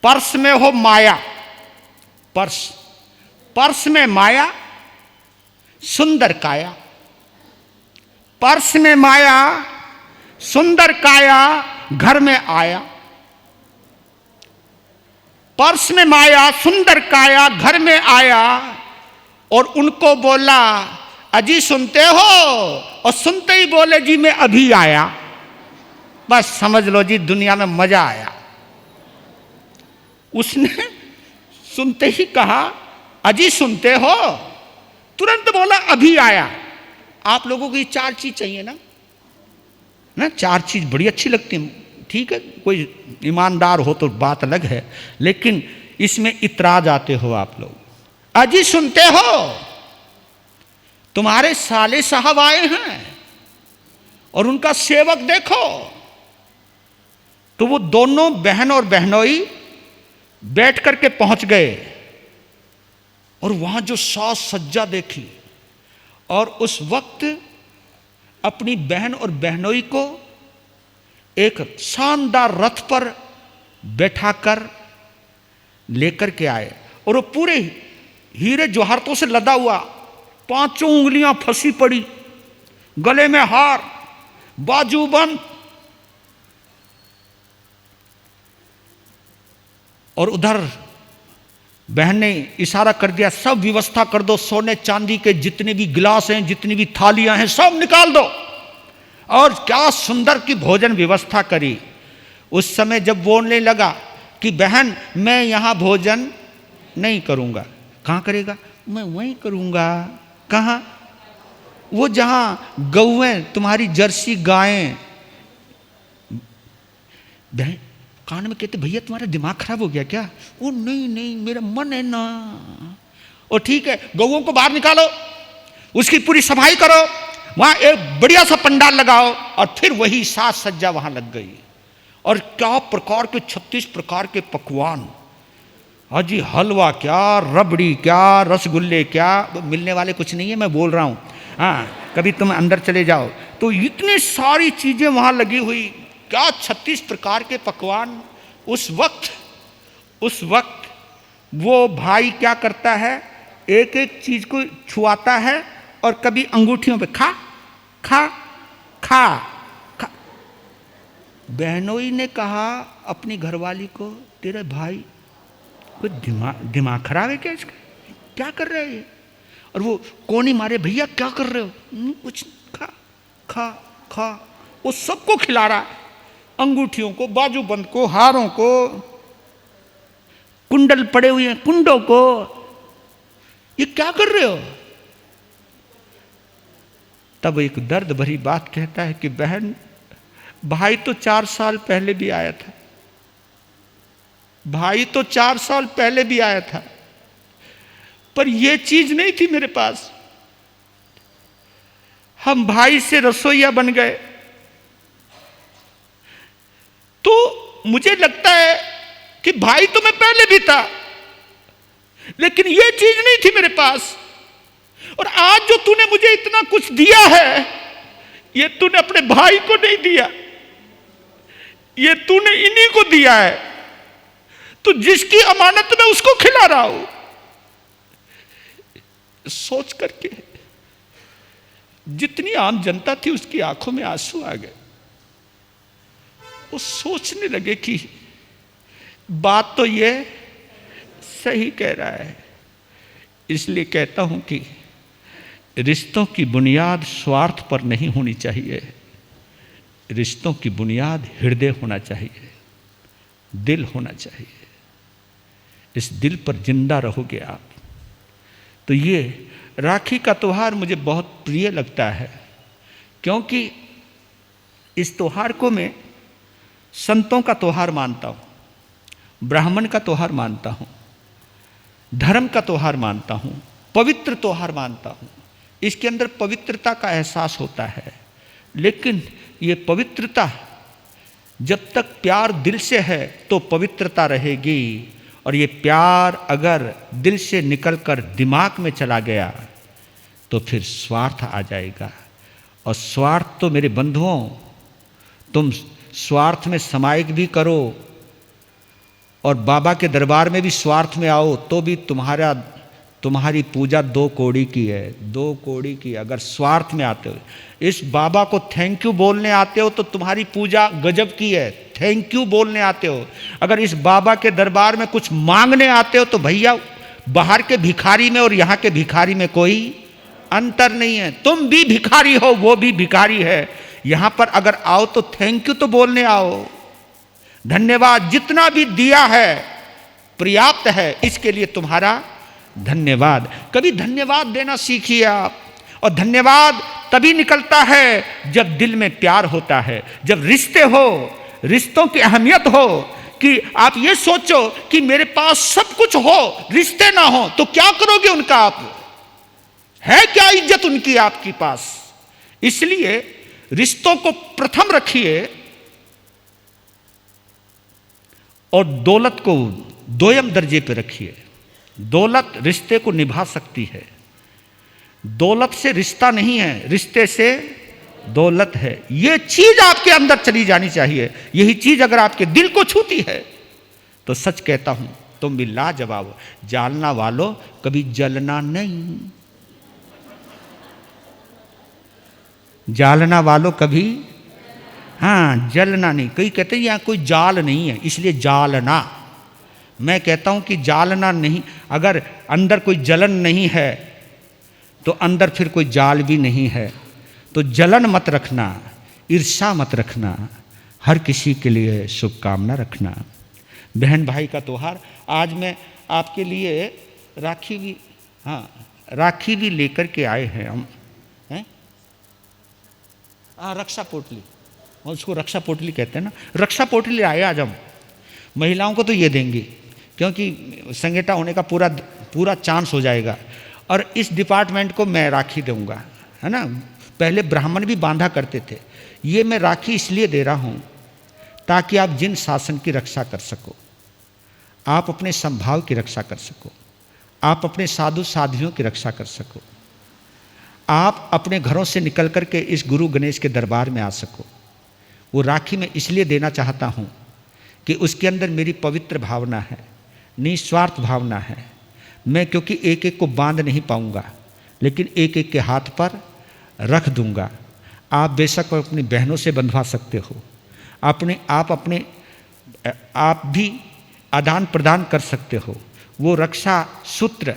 पर्स में हो माया, पर्स में माया, सुंदर काया। पर्स में माया, सुंदर काया, घर में आया। पर्स में माया, सुंदर काया, घर में आया, और उनको बोला, अजी सुनते हो? और सुनते ही बोले, जी मैं अभी आया। बस समझ लो जी, दुनिया में मजा आया। उसने सुनते ही कहा, अजी सुनते हो? तुरंत बोला, अभी आया। आप लोगों को ये 4 चीज चाहिए ना? 4 चीज बड़ी अच्छी लगती है। ठीक है, कोई ईमानदार हो तो बात अलग है, लेकिन इसमें इतरा जाते हो आप लोग। अजी सुनते हो, तुम्हारे साले साहब आए हैं और उनका सेवक देखो। तो वो दोनों बहन और बहनोई बैठ करके पहुंच गए और वहां जो साज सज्जा देखी, और उस वक्त अपनी बहन और बहनोई को एक शानदार रथ पर बैठाकर लेकर के आए, और वो पूरे हीरे जवाहरातों से लदा हुआ, 5 उंगलियां फंसी पड़ी, गले में हार, बाजूबंद, और उधर बहन ने इशारा कर दिया, सब व्यवस्था कर दो, सोने चांदी के जितने भी गिलास हैं, जितनी भी थालियां हैं, सब निकाल दो। और क्या सुंदर की भोजन व्यवस्था करी। उस समय जब बोलने लगा कि बहन मैं यहां भोजन नहीं करूंगा, कहां करेगा? मैं वहीं करूंगा। कहां? वो जहां गौएं, तुम्हारी जर्सी गायें। बहन कान में कहते, भैया तुम्हारा दिमाग खराब हो गया क्या? वो नहीं नहीं, मेरा मन है ना। और ठीक है, गौओं को बाहर निकालो, उसकी पूरी सफाई करो, वहां एक बढ़िया सा पंडाल लगाओ, और फिर वही साज सज्जा वहां लग गई। और क्या प्रकार के 36 प्रकार के पकवान, हाजी हलवा क्या, रबड़ी क्या, रसगुल्ले क्या, मिलने वाले कुछ नहीं है, मैं बोल रहा हूं। हाँ, कभी तुम अंदर चले जाओ तो इतनी सारी चीजें वहां लगी हुई, क्या 36 प्रकार के पकवान। उस वक्त वो भाई क्या करता है, एक एक चीज को छुआता है और कभी अंगूठियों पे खा खा खा खा। बहनोई ने कहा अपनी घरवाली को, तेरे भाई कोई दिमाग खराब है क्या इसका, क्या कर रहे हैं? और वो कोनी मारे, भैया क्या कर रहे हो? कुछ, खा खा खा। वो सबको खिला रहा, अंगूठियों को, बाजूबंद को, हारों को, कुंडल पड़े हुए हैं, कुंडों को। ये क्या कर रहे हो? तब एक दर्द भरी बात कहता है कि बहन, भाई तो 4 साल पहले भी आया था, भाई तो 4 साल पहले भी आया था, पर यह चीज नहीं थी मेरे पास। हम भाई से रसोइया बन गए, तो मुझे लगता है कि भाई तो मैं पहले भी था, लेकिन यह चीज नहीं थी मेरे पास। और आज जो तूने मुझे इतना कुछ दिया है, ये तूने अपने भाई को नहीं दिया, ये तूने इन्हीं को दिया है। तो जिसकी अमानत में उसको खिला रहा हूं। सोच करके जितनी आम जनता थी उसकी आंखों में आंसू आ गए। वो सोचने लगे कि बात तो ये सही कह रहा है। इसलिए कहता हूं कि रिश्तों की बुनियाद स्वार्थ पर नहीं होनी चाहिए, रिश्तों की बुनियाद हृदय होना चाहिए, दिल होना चाहिए। इस दिल पर जिंदा रहोगे आप। तो ये राखी का त्यौहार मुझे बहुत प्रिय लगता है, क्योंकि इस त्यौहार को मैं संतों का त्यौहार मानता हूँ, ब्राह्मण का त्यौहार मानता हूँ, धर्म का त्यौहार मानता हूँ, पवित्र त्यौहार मानता हूँ। इसके अंदर पवित्रता का एहसास होता है, लेकिन ये पवित्रता जब तक प्यार दिल से है तो पवित्रता रहेगी, और ये प्यार अगर दिल से निकलकर दिमाग में चला गया तो फिर स्वार्थ आ जाएगा। और स्वार्थ तो मेरे बंधुओं, तुम स्वार्थ में समायिक भी करो और बाबा के दरबार में भी स्वार्थ में आओ तो भी तुम्हारी पूजा 2 कौड़ी की है, 2 कौड़ी की। अगर स्वार्थ में आते हो, इस बाबा को थैंक यू बोलने आते हो तो तुम्हारी पूजा गजब की है, थैंक यू बोलने आते हो। अगर इस बाबा के दरबार में कुछ मांगने आते हो तो भैया बाहर के भिखारी में और यहाँ के भिखारी में कोई अंतर नहीं है। तुम भी भिखारी हो, वो भी भिखारी है। यहाँ पर अगर आओ तो थैंक यू तो बोलने आओ, धन्यवाद, जितना भी दिया है पर्याप्त है, इसके लिए तुम्हारा धन्यवाद। कभी धन्यवाद देना सीखिए आप। और धन्यवाद तभी निकलता है जब दिल में प्यार होता है, जब रिश्ते हो, रिश्तों की अहमियत हो कि आप ये सोचो कि मेरे पास सब कुछ हो, रिश्ते ना हो, तो क्या करोगे उनका? आप है क्या इज्जत उनकी आपके पास? इसलिए रिश्तों को प्रथम रखिए और दौलत को दोयम दर्जे पे रखिए। दौलत रिश्ते को निभा सकती है, दौलत से रिश्ता नहीं है, रिश्ते से दौलत है। ये चीज आपके अंदर चली जानी चाहिए। यही चीज अगर आपके दिल को छूती है तो सच कहता हूं तुम भी लाजवाब हो। जालना वालों कभी जलना नहीं, जालना वालों कभी, हाँ, जलना नहीं। कई कहते हैं यहां कोई जाल नहीं है इसलिए जालना। मैं कहता हूं कि जालना नहीं, अगर अंदर कोई जलन नहीं है तो अंदर फिर कोई जाल भी नहीं है। तो जलन मत रखना, ईर्ष्या मत रखना, हर किसी के लिए शुभकामना रखना। बहन भाई का त्योहार, आज मैं आपके लिए राखी भी, हाँ, राखी भी लेकर के आए हैं हम, हैं? रक्षा पोटली, उसको रक्षा पोटली कहते हैं ना, रक्षा पोटली आए आज हम। महिलाओं को तो ये देंगे क्योंकि संगेटा होने का पूरा चांस हो जाएगा, और इस डिपार्टमेंट को मैं राखी दूंगा, है ना। पहले ब्राह्मण भी बांधा करते थे, ये मैं राखी इसलिए दे रहा हूँ ताकि आप जिन शासन की रक्षा कर सको, आप अपने संभाव की रक्षा कर सको, आप अपने साधु साध्वियों की रक्षा कर सको, आप अपने घरों से निकल कर के इस गुरु गणेश के दरबार में आ सको। वो राखी मैं इसलिए देना चाहता हूँ कि उसके अंदर मेरी पवित्र भावना है, निस्वार्थ भावना है। मैं क्योंकि एक एक को बांध नहीं पाऊंगा, लेकिन एक एक के हाथ पर रख दूंगा। आप बेशक अपनी बहनों से बंधवा सकते हो, आप भी आदान प्रदान कर सकते हो। वो रक्षा सूत्र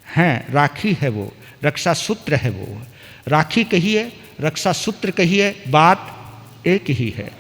हैं, राखी है, वो रक्षा सूत्र है। वो राखी कहिए, रक्षा सूत्र कहिए, बात एक ही है।